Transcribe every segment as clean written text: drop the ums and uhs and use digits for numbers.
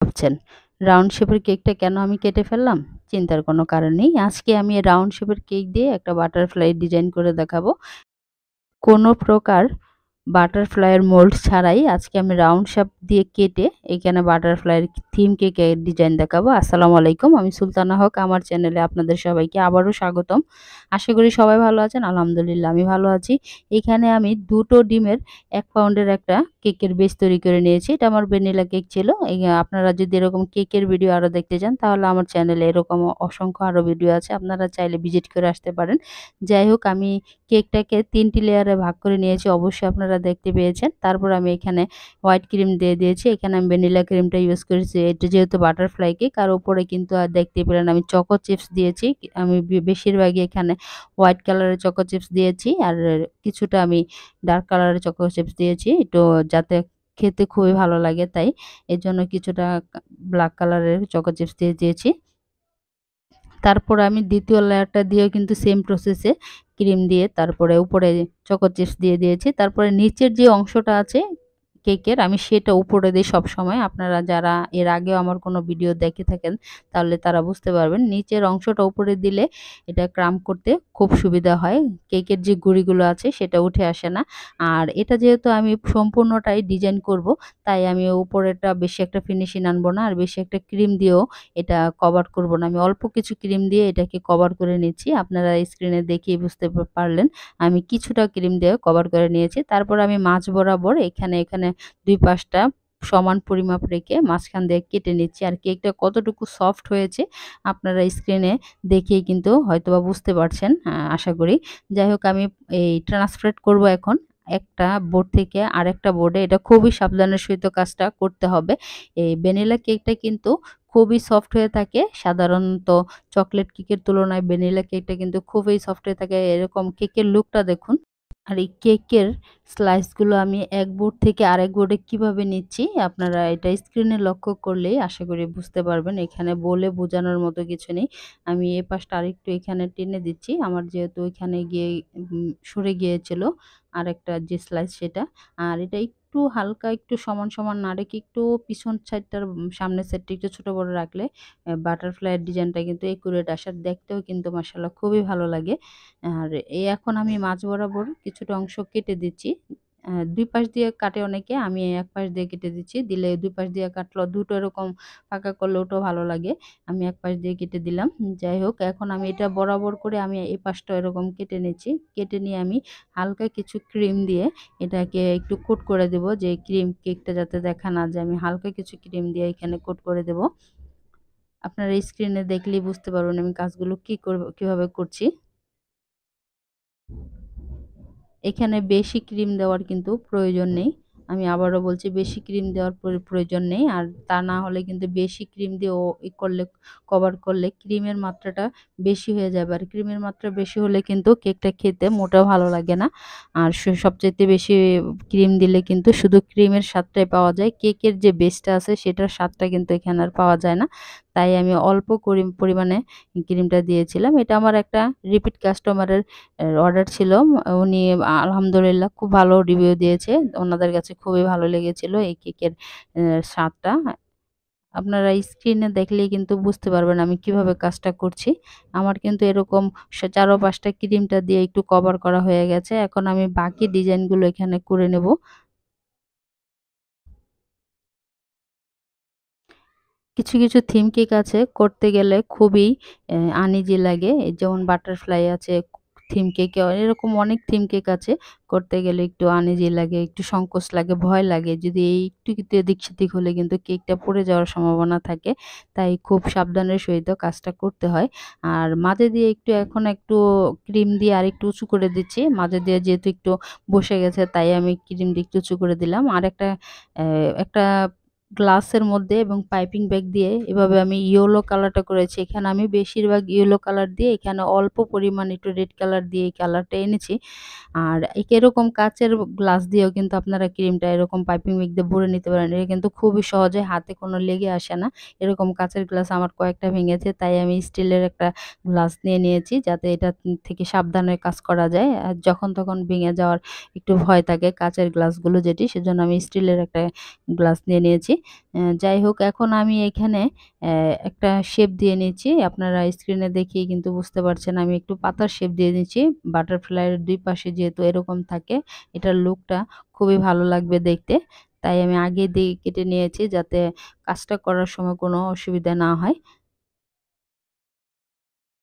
ভাবছেন, রাউন্ড শেপের কেকটা কেন আমি কেটে ফেললাম? চিন্তার কোনো কারণ নেই। আজকে আমি রাউন্ড শেপের কেক দিয়ে একটা বাটারফ্লাই ডিজাইন করে দেখাবো। কোনো প্রকার বাটারফ্লাইয়ের মোল্ড ছাড়াই আজকে আমি রাউন্ড শেপ দিয়ে কেটে এখানে বাটারফ্লাইয়ের থিম কেকের ডিজাইন দেখাবো। আসসালামু আলাইকুম। আমি সুলতানা হক। আমার চ্যানেলে আপনাদের সবাইকে আবারও স্বাগতম। আশা করি সবাই ভালো আছেন। আলহামদুলিল্লাহ আমি ভালো আছি। এখানে আমি ২ টো ডিমের ১ পাউন্ডের একটা কেকের বেস তৈরি করে নিয়েছি। এটা আমার ভ্যানিলা কেক ছিল। আপনারা যদি এরকম কেকের ভিডিও আরো দেখতে চান তাহলে আমার চ্যানেলে এরকম অসংখ্য আরো ভিডিও আছে। আপনারা চাইলে ভিজিট করে আসতে পারেন। যাই হোক, আমি কেকটাকে ৩ টি লেয়ারে ভাগ করে নিয়েছি। অবশ্যই আপনারা দেখতে পেয়েছেন। তারপর আমি এখানে হোয়াইট ক্রিম দিয়ে দিয়েছি। এখানে আমি ভ্যানিলা ক্রিমটা ইউজ করেছি। এটা যেহেতু বাটারফ্লাই কেক, আর উপরে কিন্তু দেখতেই পেলেন আমি চকো চিপস দিয়েছি। আমি বেশিরভাগই এখানে হোয়াইট কালারের চকো চিপস দিয়েছি। আর কিছুটা আমি ডার্ক কালারের চকো চিপস দিয়েছি। একটু যাতে খেতে খুবই ভালো লাগে তাই। এজন্য কিছুটা ব্ল্যাক কালারের চকো চিপস দিয়ে দিয়েছি। তারপর আমি দ্বিতীয় লেয়ারটা দিয়েও কিন্তু সেম প্রসেসে ক্রিম দিয়ে তারপরে উপরে চকো চিপস দিয়ে দিয়েছি। তারপরে নিচের যে অংশটা আছে কেকের, আমি সেটা উপরে দেই সবসময়। আপনারা যারা এর আগেও আমার কোনো ভিডিও দেখে থাকেন তাহলে তারা বুঝতে পারবেন। নিচের অংশটা উপরে দিলে এটা ক্রাম্ব করতে খুব সুবিধা হয়। কেকের যে গুঁড়িগুলো আছে সেটা উঠে আসে না। আর এটা যেহেতু আমি সম্পূর্ণটাই ডিজাইন করব, তাই আমি উপরেরটা বেশি একটা ফিনিশিং আনবো না। আর বেশি একটা ক্রিম দিয়েও এটা কভার করব না। আমি অল্প কিছু ক্রিম দিয়ে এটাকে কভার করে নিচ্ছি। আপনারা স্ক্রিনে দেখেই বুঝতে পারলেন। আমি কিছুটা ক্রিম দিয়ে কভার করে নিয়েছি। তারপর আমি মাঝ বরাবর এখানে ২ পাশটা সমান পরিমাপ রেখে মাঝখান দিয়ে কেটে নিচ্ছি। আর কেকটা কতটুকু সফট হয়েছে আপনারা স্ক্রিনে দেখেই কিন্তু হয়তোবা বুঝতে পারছেন, আশা করি। যাই হোক, আমি এই ট্রান্সফার করব এখন একটা বোর্ড থেকে আরেকটা বোর্ডে। এটা খুবই সাবধানের সহিত কাজটা করতে হবে। এই ভ্যানিলা কেকটা কিন্তু খুবই সফট হয়ে থাকে। সাধারণত চকলেট কেকের তুলনায় ভ্যানিলা কেকটা কিন্তু খুবই সফট হয়ে থাকে। এরকম কেকের লুকটা দেখুন। আর এই কেকের স্লাইসগুলো আমি এক বোর্ড থেকে আরেক বোর্ডে কিভাবে নিচ্ছি আপনারা এটা স্ক্রিনে লক্ষ্য করলেই আশা করি বুঝতে পারবেন। এখানে বলে বোঝানোর মতো কিছু নেই। আমি এই পাশটা আরেকটু এখানে টেনে দিচ্ছি। আমার যেহেতু এখানে গিয়ে সরে গিয়েছিল আরেকটা যে স্লাইস সেটা। আর এটা একটু হালকা একটু সমান না রেখে একটু পিছন সাইডটার সামনের সাইডটা একটু ছোট বড় রাখলে বাটারফ্লাইয়ের ডিজাইনটা কিন্তু একুরেট আসার দেখতেও কিন্তু মাশাআল্লাহ খুবই ভালো লাগে। আর এখন আমি মাঝ বরাবর কিছুটা অংশ কেটে দিচ্ছি। ২ পাশ দিয়ে কাটে অনেকে, আমি এক পাশ দিয়ে কেটে দিচ্ছি। দিলে ২ পাশ দিয়ে কাটলেও দুটো এরকম ফাঁকা করলে ওটাও ভালো লাগে। আমি এক পাশ দিয়ে কেটে দিলাম। যাই হোক, এখন আমি এটা বরাবর করে আমি এই পাশটাও এরকম কেটে নিচ্ছি। কেটে নিয়ে আমি হালকা কিছু ক্রিম দিয়ে এটাকে একটু কোট করে দেব, যে ক্রিম কেকটা যাতে দেখা না যায়। আমি হালকা কিছু ক্রিম দিয়ে এখানে কোট করে দেব। আপনারা স্ক্রিনে দেখলেই বুঝতে পারবেন আমি কাজগুলো কিভাবে করছি। এখানে বেশি ক্রিম দেওয়ার কিন্তু প্রয়োজন নেই। আমি আবারও বলছি, বেশি ক্রিম দেওয়ার প্রয়োজন নেই। আর তা না হলে কিন্তু বেশি ক্রিম দিয়ে কভার করলে ক্রিমের মাত্রাটা বেশি হয়ে যাবে। আর ক্রিমের মাত্রা বেশি হলে কিন্তু কেকটা খেতে মোটেও ভালো লাগে না। আর সবচাইতে বেশি ক্রিম দিলে কিন্তু শুধু ক্রিমের স্বাদটাই পাওয়া যায়। কেকের যে বেসটা আছে সেটার স্বাদটা কিন্তু এখানে আর পাওয়া যায় না। তাই আমি অল্প পরিমাণে ক্রিমটা দিয়েছিলাম। এটা আমার একটা রিপিট কাস্টমারের অর্ডার ছিল। উনি আলহামদুলিল্লাহ খুব ভালো রিভিউ দিয়েছে। ওনাদের কাছে খুবই ভালো লেগেছিল এই কেকের স্বাদটা। আপনারা স্ক্রিনে দেখলেই কিন্তু বুঝতে পারবেন আমি কিভাবে কাজটা করছি। আমার কিন্তু এরকম চারপাশটা ক্রিমটা দিয়ে একটু কভার করা হয়ে গেছে। এখন আমি বাকি ডিজাইনগুলো এখানে করে নেব। কিছু থিম কেক আছে করতে গেলে খুবই আনইজি লাগে। এই যেমন বাটারফ্লাই আছে, থিম কেক এরকম অনেক থিম কেক আছে। করতে গেলে একটু আনইজি লাগে, একটু সংকোচ লাগে, ভয় লাগে। যদি একটু কিন্তু এদিক সেদিক হলে কিন্তু কেকটা পড়ে যাওয়ার সম্ভাবনা থাকে। তাই খুব সাবধানের সহিত কাজটা করতে হয়। আর মাঝে দিয়ে এখন একটু ক্রিম দিয়ে আরেকটু উঁচু করে দিচ্ছি। মাঝে দিয়ে যেহেতু একটু বসে গেছে তাই আমি ক্রিম দিয়ে একটু উঁচু করে দিলাম। আর একটা গ্লাসের মধ্যে এবং পাইপিং ব্যাগ দিয়ে এভাবে আমি ইয়েলো কালারটা করেছি। এখানে আমি বেশিরভাগ ইয়েলো কালার দিয়ে এখানে অল্প পরিমাণ একটু রেড কালার দিয়ে এই কালারটা এনেছি। আর এরকম কাঁচের গ্লাস দিয়েও কিন্তু আপনারা ক্রিমটা এরকম পাইপিং ব্যাগ দিয়ে ভরে নিতে পারেন। এটা কিন্তু খুবই সহজে, হাতে কোনো লেগে আসে না। এরকম কাঁচের গ্লাস আমার কয়েকটা ভেঙেছে, তাই আমি স্টিলের একটা গ্লাস নিয়ে নিয়েছি যাতে এটা থেকে সাবধানে কাজ করা যায়। আর যখন তখন ভেঙে যাওয়ার একটু ভয় থাকে কাঁচের গ্লাসগুলো সেজন্য আমি স্টিলের একটা গ্লাস নিয়ে নিয়েছি। যাই হোক এখন আমি এখানে একটা শেপ দিয়ে নিচ্ছি। আপনারা স্ক্রিনে দেখেই কিন্তু বুঝতে পারছেন আমি একটু পাতার শেপ দিয়ে নিচ্ছি। বাটারফ্লাইয়ের ২ পাশে যেহেতু এরকম থাকে এটার লুকটা খুবই ভালো লাগবে দেখতে। তাই আমি আগে দিয়ে কেটে নিয়েছি যাতে কাজটা করার সময় কোনো অসুবিধা না হয়।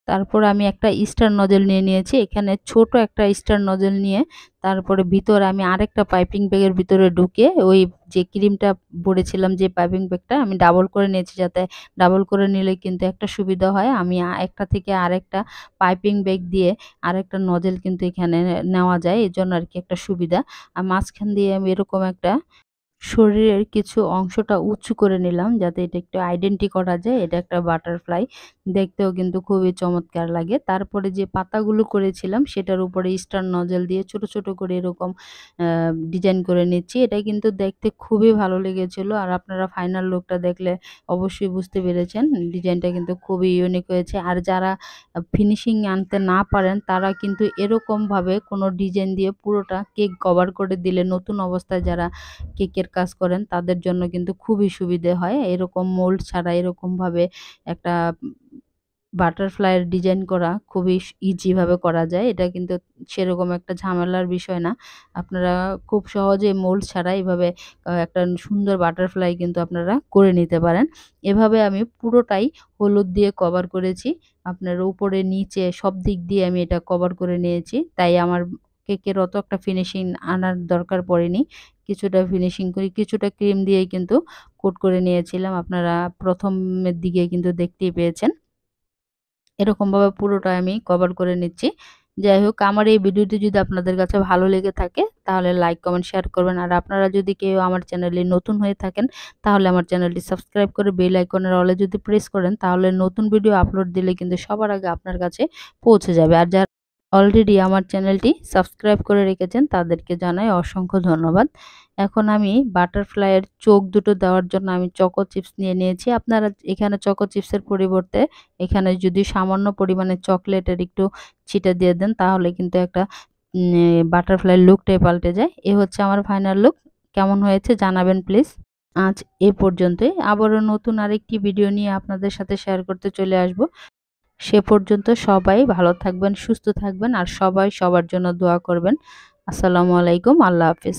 তারপর আমি একটা স্টার নজেল নিয়ে নিয়েছি। এখানে ছোট একটা স্টার নজেল নিয়ে তারপরে ভিতরে আমি আরেকটা পাইপিং ব্যাগের ভিতরে ঢুকিয়ে ওই যে ক্রিমটা ভরেছিলাম যে পাইপিং ব্যাগটা আমি ডাবল করে নিয়েছি যাতে ডাবল করে নিলে কিন্তু একটা সুবিধা হয়। আমি একটা থেকে আরেকটা পাইপিং ব্যাগ দিয়ে আরেকটা নজেল কিন্তু এখানে নেওয়া যায়। এজন্য আরকি একটা সুবিধা। আর মাঝখান দিয়ে আমি এরকম একটা শরীরের কিছু অংশটা উঁচু করে নিলাম যাতে এটা একটু আইডেন্টি করা যায় এটা একটা বাটারফ্লাই। দেখতেও কিন্তু খুবই চমৎকার লাগে। তারপরে যে পাতাগুলো করেছিলাম সেটার উপরে স্টার নজেল দিয়ে ছোট, ছোট করে এরকম আ ডিজাইন করে নিচ্ছি। এটা কিন্তু দেখতে খুবই ভালো লেগেছিল। আর আপনারা ফাইনাল লুকটা দেখলে অবশ্যই বুঝতে পেরেছেন। ডিজাইনটা কিন্তু খুবই ইউনিক হয়েছে। আর যারা ফিনিশিং আনতে না পারেন তারা কিন্তু এরকমভাবে কোনো ডিজাইন দিয়ে পুরোটা কেক কভার করে দিলে নতুন অবস্থায় যারা কেকের কাজ করেন তাদের জন্য কিন্তু খুবই সুবিধে হয়। এরকম মোল্ড ছাড়া এরকমভাবে একটা বাটারফ্লাইয়ের ডিজাইন করা খুবই ইজি ভাবে করা যায়। এটা কিন্তু সেরকম একটা ঝামেলার বিষয় না। আপনারা খুব সহজে মোল্ড ছাড়া এভাবে একটা সুন্দর বাটারফ্লাই কিন্তু আপনারা করে নিতে পারেন। এভাবে আমি পুরোটাই হলুদ দিয়ে কভার করেছি। আপনার উপরে নিচে সব দিক দিয়ে আমি এটা কভার করে নিয়েছি। তাই আমার কেকের অত একটা ফিনিশিং আনার দরকার পড়েনি। কিছুটা ফিনিশিং করি, কিছুটা ক্রিম দিয়েই কিন্তু কোট করে নিয়েছিলাম। আপনারা ১ম এর দিকে কিন্তু দেখতেই পেয়েছেন। এরকমভাবে পুরোটা আমি কভার করে নিচ্ছি। যাই হোক আমার এই ভিডিওটি যদি আপনাদের কাছে ভালো লেগে থাকে তাহলে লাইক, কমেন্ট, শেয়ার করবেন। আর আপনারা যদি কেউ আমার চ্যানেলে নতুন হয়ে থাকেন তাহলে আমার চ্যানেলটি সাবস্ক্রাইব করে বেল আইকনের অলে যদি প্রেস করেন তাহলে নতুন ভিডিও আপলোড দিলে কিন্তু সবার আগে আপনার কাছে পৌঁছে যাবে। আর যারা অলরেডি আমার চ্যানেলটি সাবস্ক্রাইব করে রেখেছেন তাদেরকে জানাই অসংখ্য ধন্যবাদ। এখন আমি বাটারফ্লাইয়ের চোখ দুটো দেওয়ার জন্য আমি চকো চিপস নিয়ে নিয়েছি। আপনারা এখানে চকো চিপসের পরিবর্তে এখানে যদি সামান্য পরিমাণে চকলেটের একটু ছিটা দিয়ে দেন তাহলে কিন্তু একটা বাটারফ্লাইয়ের লুকটাই পাল্টে যায়। এ হচ্ছে আমার ফাইনাল লুক। কেমন হয়েছে জানাবেন প্লিজ। আজ এ পর্যন্তই। আবারও নতুন আরেকটি ভিডিও নিয়ে আপনাদের সাথে শেয়ার করতে চলে আসব। সে পর্যন্ত সবাই ভালো থাকবেন, সুস্থ থাকবেন আর সবাই সবার জন্য দোয়া করবেন। আসসালামু আলাইকুম। আল্লাহ হাফেজ।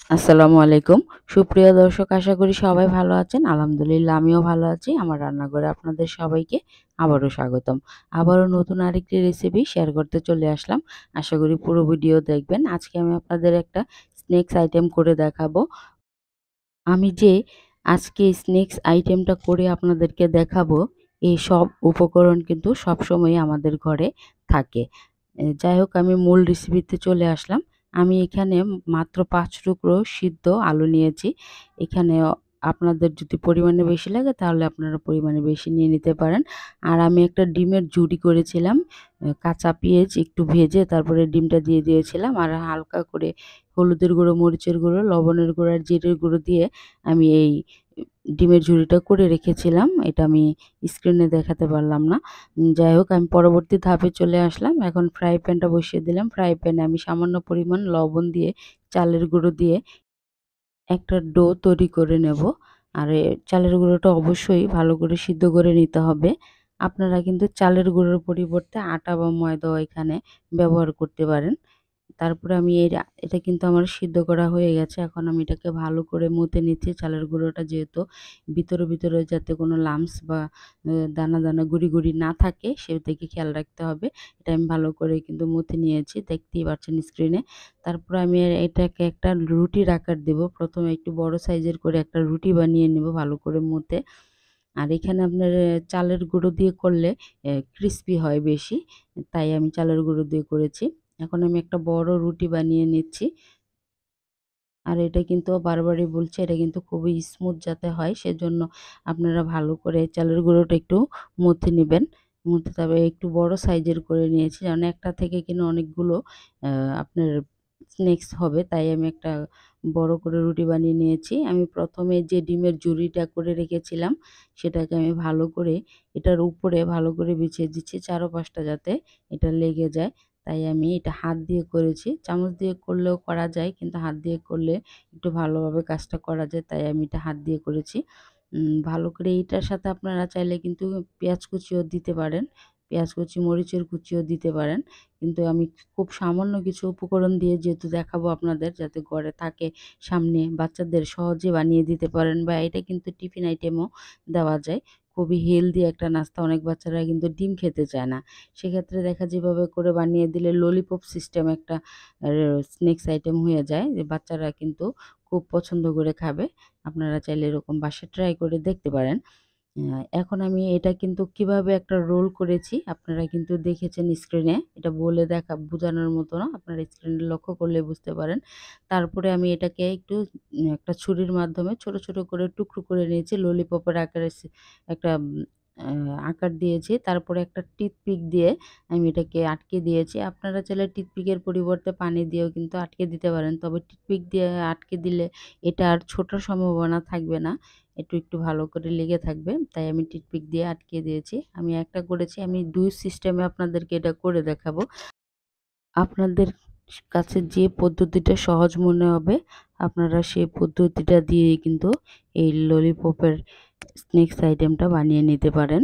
আসসালামু আলাইকুম। সুপ্রিয় দর্শক আশা করি সবাই ভালো আছেন। আলহামদুলিল্লাহ আমিও ভালো আছি। আমার রান্নাঘরে আপনাদের সবাইকে আবারও স্বাগতম। আবারও নতুন আরেকটি রেসিপি শেয়ার করতে চলে আসলাম। আশা করি পুরো ভিডিও দেখবেন। আজকে আমি আপনাদের একটা স্ন্যাকস আইটেম করে দেখাবো। আমি যে আজকে স্ন্যাকস আইটেমটা করে আপনাদেরকে দেখাবো, এই সব উপকরণ কিন্তু সবসময়ই আমাদের ঘরে থাকে। যাই হোক আমি মূল রেসিপিতে চলে আসলাম। আমি এখানে মাত্র ৫ টুকরো সিদ্ধ আলু নিয়েছি। এখানে আপনাদের যদি পরিমাণে বেশি লাগে তাহলে আপনারা পরিমাণে বেশি নিয়ে নিতে পারেন। আর আমি একটা ডিমের ঝুড়ি করেছিলাম। কাঁচা পেঁয়াজ একটু ভেজে তারপরে ডিমটা দিয়ে দিয়েছিলাম। আর হালকা করে হলুদের গুঁড়ো, মরিচের গুঁড়ো, লবণের গুঁড়ো আর জিরের গুঁড়ো দিয়ে আমি এই ডিমের ঝুড়িটা করে রেখেছিলাম। এটা আমি স্ক্রিনে দেখাতে পারলাম না। যাই হোক আমি পরবর্তী ধাপে চলে আসলাম। এখন ফ্রাই প্যানটা বসিয়ে দিলাম। ফ্রাই প্যানে আমি সামান্য পরিমাণ লবণ দিয়ে, চালের গুঁড়ো দিয়ে একটা ডো তৈরি করে নেব। আর চালের গুঁড়োটা অবশ্যই ভালো করে সিদ্ধ করে নিতে হবে। আপনারা কিন্তু চালের গুঁড়োর পরিবর্তে আটা বা ময়দাও এখানে ব্যবহার করতে পারেন। তারপরে আমি এটা কিন্তু আমার সিদ্ধ করা হয়ে গেছে। এখন আমি এটাকে ভালো করে মথে নিচ্ছি। চালের গুঁড়োটা যেহেতু ভিতরে যাতে কোনো লাম্পস বা দানা, দানা গুঁড়ি, গুঁড়ি না থাকে সেদিকে খেয়াল রাখতে হবে। এটা আমি ভালো করে কিন্তু মথে নিয়েছি। দেখতেই পাচ্ছেন স্ক্রিনে। তারপরে আমি এটাকে একটা রুটির আকার দেব। ১ম এ একটু বড় সাইজের করে একটা রুটি বানিয়ে নেব ভালো করে মথে। আর এখানে আপনার চালের গুঁড়ো দিয়ে করলে ক্রিসপি হয় বেশি। তাই আমি চালের গুঁড়ো দিয়ে করেছি। এখন আমি একটা বড় রুটি বানিয়ে নিচ্ছি। আর এটা কিন্তু বারবারই বলছি এটা কিন্তু খুবই স্মুথ যাতে হয় সেজন্য আপনারা ভালো করে চালের গুঁড়োটা একটু মথে নিবেন। মথে তবে একটু বড় সাইজের করে নিয়েছি কারণ একটা থেকে কিন্তু অনেকগুলো আপনার স্ন্যাকস হবে তাই আমি একটা বড় করে রুটি বানিয়ে নিয়েছি। আমি ১ম এ যে ডিমের ঝুড়িটা করে রেখেছিলাম সেটাকে আমি ভালো করে এটার উপরে ভালো করে বিছিয়ে দিচ্ছি চারপাশটা যাতে এটা লেগে যায়। তাই আমি এটা হাত দিয়ে করেছি। চামচ দিয়ে করলেও করা যায়, কিন্তু হাত দিয়ে করলে একটু ভালোভাবে কাজটা করা যায়, তাই আমি এটা হাত দিয়ে করেছি। ভালো করে এইটার সাথে আপনারা চাইলে কিন্তু পেঁয়াজ কুচিও দিতে পারেন। পেঁয়াজ কুচি, মরিচের কুচিও দিতে পারেন। কিন্তু আমি খুব সামান্য কিছু উপকরণ দিয়ে যেহেতু দেখাবো আপনাদের, যাতে ঘরে থাকে সামনে, বাচ্চাদের সহজে বানিয়ে দিতে পারেন, বা এটা কিন্তু টিফিন আইটেমও দেওয়া যায়। খুবই হেলদি একটা নাস্তা। অনেক বাচ্চারা কিন্তু ডিম খেতে চায় না। সেক্ষেত্রে দেখা যেভাবে করে বানিয়ে দিলে ললিপপ সিস্টেম একটা স্ন্যাকস আইটেম হয়ে যায়, যে বাচ্চারা কিন্তু খুব পছন্দ করে খাবে। আপনারা চাইলে এরকম বাসায় ট্রাই করে দেখতে পারেন। এখন আমি এটা কিন্তু কিভাবে একটা রোল করেছি আপনারা কিন্তু দেখেছেন স্ক্রিনে। এটা বলে বোঝানোর মতো না, আপনারা স্ক্রিনে লক্ষ্য করলে বুঝতে পারেন। তারপরে আমি এটাকে একটু একটা ছুরির মাধ্যমে ছোট, ছোট করে টুকরো করে নিয়েছি। ললিপপের আকারে একটা আকার দিয়েছি। তারপরে একটা টুথপিক দিয়ে আমি এটাকে আটকে দিয়েছি। আপনারা চাইলে টুথপিকের পরিবর্তে পানি দিয়েও কিন্তু আটকে দিতে পারেন। তবে টুথপিক দিয়ে আটকে দিলে এটা আর ছোটার সম্ভাবনা থাকবে না। একটু ভালো করে লেগে থাকবে। তাই আমি টুথপিক দিয়ে আটকে দিয়েছি। আমি একটা করেছি। আমি ২ সিস্টেমে আপনাদেরকে এটা করে দেখাবো। আপনাদের কাছে যে পদ্ধতিটা সহজ মনে হবে, আপনারা সেই পদ্ধতিটা দিয়েই কিন্তু এই ললিপপের স্ন্যাকস আইটেমটা বানিয়ে নিতে পারেন।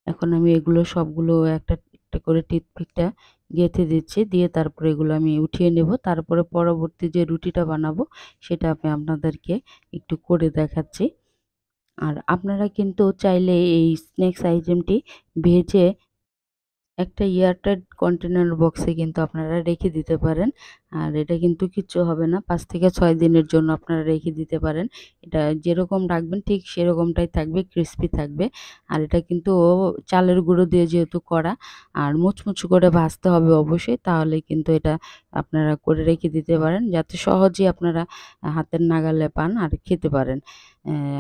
এখন আমি এগুলো সবগুলো একটা, একটা করে টুথপিকটা গেঁথে দিচ্ছি। দিয়ে তারপরে এগুলো আমি উঠিয়ে নেব। তারপরে পরবর্তী যে রুটিটা বানাবো সেটা আমি আপনাদেরকে একটু করে দেখাচ্ছি। আর আপনারা কিন্তু চাইলে এই স্ন্যাকস আইটেমটি ভেজে একটা এয়ারটাইট কন্টেনার বক্সে কিন্তু আপনারা রেখে দিতে পারেন। আর এটা কিন্তু কিচ্ছু হবে না। ৫ থেকে ৬ দিনের জন্য আপনারা রেখে দিতে পারেন। এটা যেরকম রাখবেন ঠিক সেরকমটাই থাকবে, ক্রিসপি থাকবে। আর এটা কিন্তু চালের গুঁড়ো দিয়ে যেহেতু করা, আর মুচমুচে করে ভাজতে হবে অবশ্যই। তাহলে কিন্তু এটা আপনারা করে রেখে দিতে পারেন, যাতে সহজেই আপনারা হাতের নাগালে পান আর খেতে পারেন।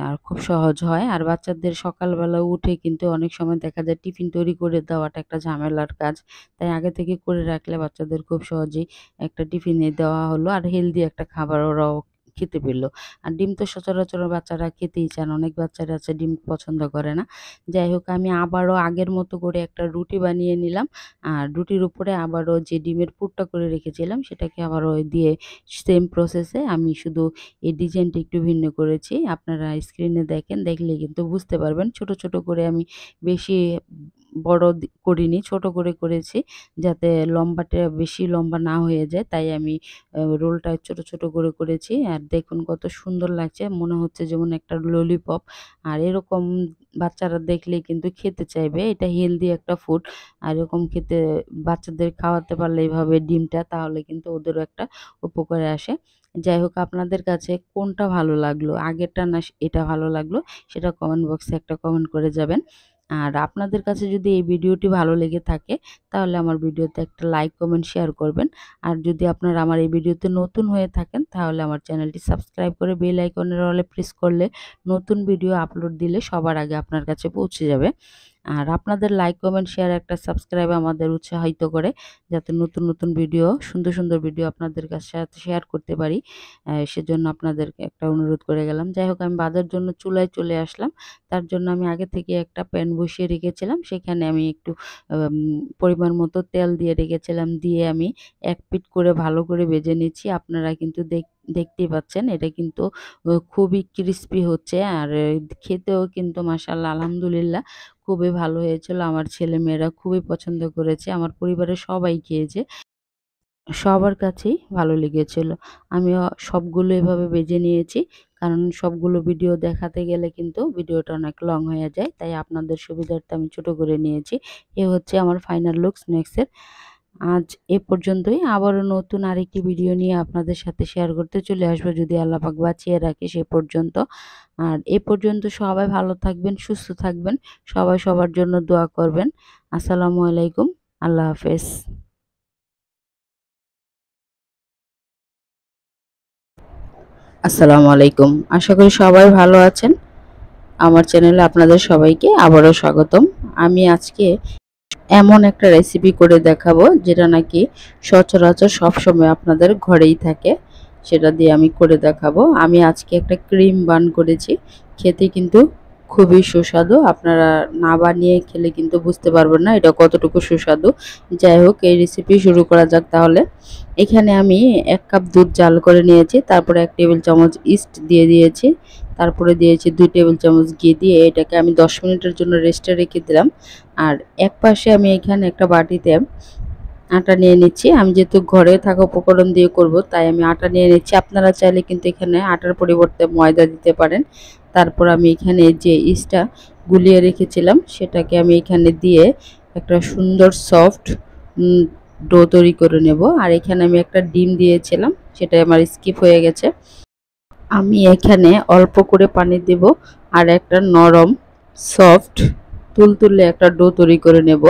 আর খুব সহজ হয়। আর বাচ্চাদের সকালবেলা উঠে কিন্তু অনেক সময় দেখা যায় টিফিন তৈরি করে দেওয়াটা একটা ঝামেলার কাজ। তাই আগে থেকে করে রাখলে বাচ্চাদের খুব সহজেই একটা টিফিনে দেওয়া হলো, আর হেলদি একটা খাবার ওরাও খেতে পেল। আর ডিম তো সচরাচর বাচ্চারা খেতেই চান। অনেক বাচ্চারা আছে ডিম পছন্দ করে না। যাই হোক, আমি আবারও আগের মতো করে একটা রুটি বানিয়ে নিলাম। আর রুটির উপরে আবারও যে ডিমের পুরটা করে রেখেছিলাম সেটাকে আবারও দিয়ে সেম প্রসেসে আমি শুধু এই ডিজাইনটা একটু ভিন্ন করেছি। আপনারা স্ক্রিনে দেখেন, দেখলে কিন্তু বুঝতে পারবেন। ছোট, ছোট করে আমি বেশি বড় করিনি, ছোট করে করেছি, যাতে লম্বাটা বেশি লম্বা না হয়ে যায়। তাই আমি রোলটা ছোট, ছোট করে করেছি। আর দেখুন কত সুন্দর লাগছে। মনে হচ্ছে যেমন একটা ললিপপ। আর এরকম বাচ্চারা দেখলেই কিন্তু খেতে চাইবে। এটা হেলদি একটা ফুড। আর এরকম খেতে বাচ্চাদের খাওয়াতে পারলে এভাবে ডিমটা, তাহলে কিন্তু ওদেরও একটা উপকারে আসে। যাই হোক, আপনাদের কাছে কোনটা ভালো লাগলো? আগেরটা না এটা ভালো লাগলো? সেটা কমেন্ট বক্সে একটা কমেন্ট করে যাবেন। আর আপনাদের কাছে যদি এই ভিডিওটি ভালো লেগে থাকে, তাহলে আমার ভিডিওতে একটা লাইক, কমেন্ট, শেয়ার করবেন। আর যদি আপনারা আমার এই ভিডিওতে নতুন হয়ে থাকেন, তাহলে আমার চ্যানেলটি সাবস্ক্রাইব করে বেল আইকনের অলে প্রেস করলে নতুন ভিডিও আপলোড দিলে সবার আগে আপনার কাছে পৌঁছে যাবে। আর আপনাদের লাইক, কমেন্ট, শেয়ার, একটা সাবস্ক্রাইব আমাদের উৎসাহিত করে, যাতে নতুন, নতুন ভিডিও, সুন্দর, সুন্দর ভিডিও আপনাদের সাথে শেয়ার করতে পারি। সেজন্য আপনাদেরকে একটা অনুরোধ করে গেলাম। যাই হোক, আমি ভাজার জন্য চুলায় চলে আসলাম। তার জন্য আমি আগে থেকে একটা প্যান বসিয়ে রেখেছিলাম। সেখানে আমি একটু পরিমাণ মতো তেল দিয়ে রেখেছিলাম। দিয়ে আমি এক পিঠ করে ভালো করে ভেজে নিচ্ছি। আপনারা কিন্তু দেখতেই পাচ্ছেন, এটা কিন্তু খুবই ক্রিস্পি হচ্ছে। আর খেতেও কিন্তু মাশাআল্লাহ আলহামদুলিল্লাহ খুবই ভালো হয়েছিল। আমার ছেলেমেয়েরা খুবই পছন্দ করেছে। আমার পরিবারের সবাই খেয়েছে। সবার কাছেই ভালো লেগেছিল। আমিও সবগুলো এভাবে ভেজে নিয়েছি। কারণ সবগুলো ভিডিও দেখাতে গেলে কিন্তু ভিডিওটা অনেক লং হয়ে যায়। তাই আপনাদের সুবিধার্থে আমি ছোট করে নিয়েছি। এ হচ্ছে আমার ফাইনাল লুক স্ন্যাকসের। আজ এ পর্যন্তই। আবারও নতুন আরেকটি ভিডিও নিয়ে আপনাদের সাথে শেয়ার করতে চলে আসবো, যদি আল্লাহ পাক বাঁচিয়ে রাখে সে পর্যন্ত। আর এ পর্যন্ত সবাই ভালো থাকবেন, সুস্থ থাকবেন। সবাই সবার জন্য দোয়া করবেন। আসসালামু আলাইকুম। আল্লাহ হাফেজ। আসসালামু আলাইকুম। আশা করি সবাই ভালো আছেন। আমার চ্যানেলে আপনাদের সবাইকে আবারও স্বাগতম। আমি আজকে এমন একটা রেসিপি করে দেখাবো, যেটা নাকি সচরাচর সবসময় আপনাদের ঘরেই থাকে। সেটা দিয়ে আমি করে দেখাবো। আমি আজকে একটা ক্রিম বান করেছি। খেতে কিন্তু খুবই সুস্বাদু। আপনারা না বানিয়ে খেলে কিন্তু বুঝতে পারবেন না এটা কতটুকু সুস্বাদু। যাই হোক, এই রেসিপি শুরু করা যাক তাহলে। এখানে আমি ১ কাপ দুধ জাল করে নিয়েছি। তারপরে ১ টেবিল চামচ ইস্ট দিয়ে দিয়েছি। তারপরে দিয়েছি ২ টেবিল চামচ ঘি দিয়ে এটাকে আমি ১০ মিনিটের জন্য রেস্টে রেখে দিলাম। আর এক পাশে আমি এখানে একটা বাটিতে আটা নিয়ে নিচ্ছি। আমি যেহেতু ঘরে থাকা উপকরণ দিয়ে করব, তাই আমি আটা নিয়ে নিচ্ছি। আপনারা চাইলে কিন্তু এখানে আটার পরিবর্তে ময়দা দিতে পারেন। তারপর আমি এখানে যে ইস্টটা গুলিয়ে রেখেছিলাম সেটাকে আমি এখানে দিয়ে একটা সুন্দর সফট ডো তৈরি করে নেব। আর এখানে আমি একটা ডিম দিয়েছিলাম, সেটা আমার স্কিপ হয়ে গেছে। আমি এখানে অল্প করে পানি দেব আর একটা নরম সফট তুলতুলে একটা ডো তৈরি করে নেব।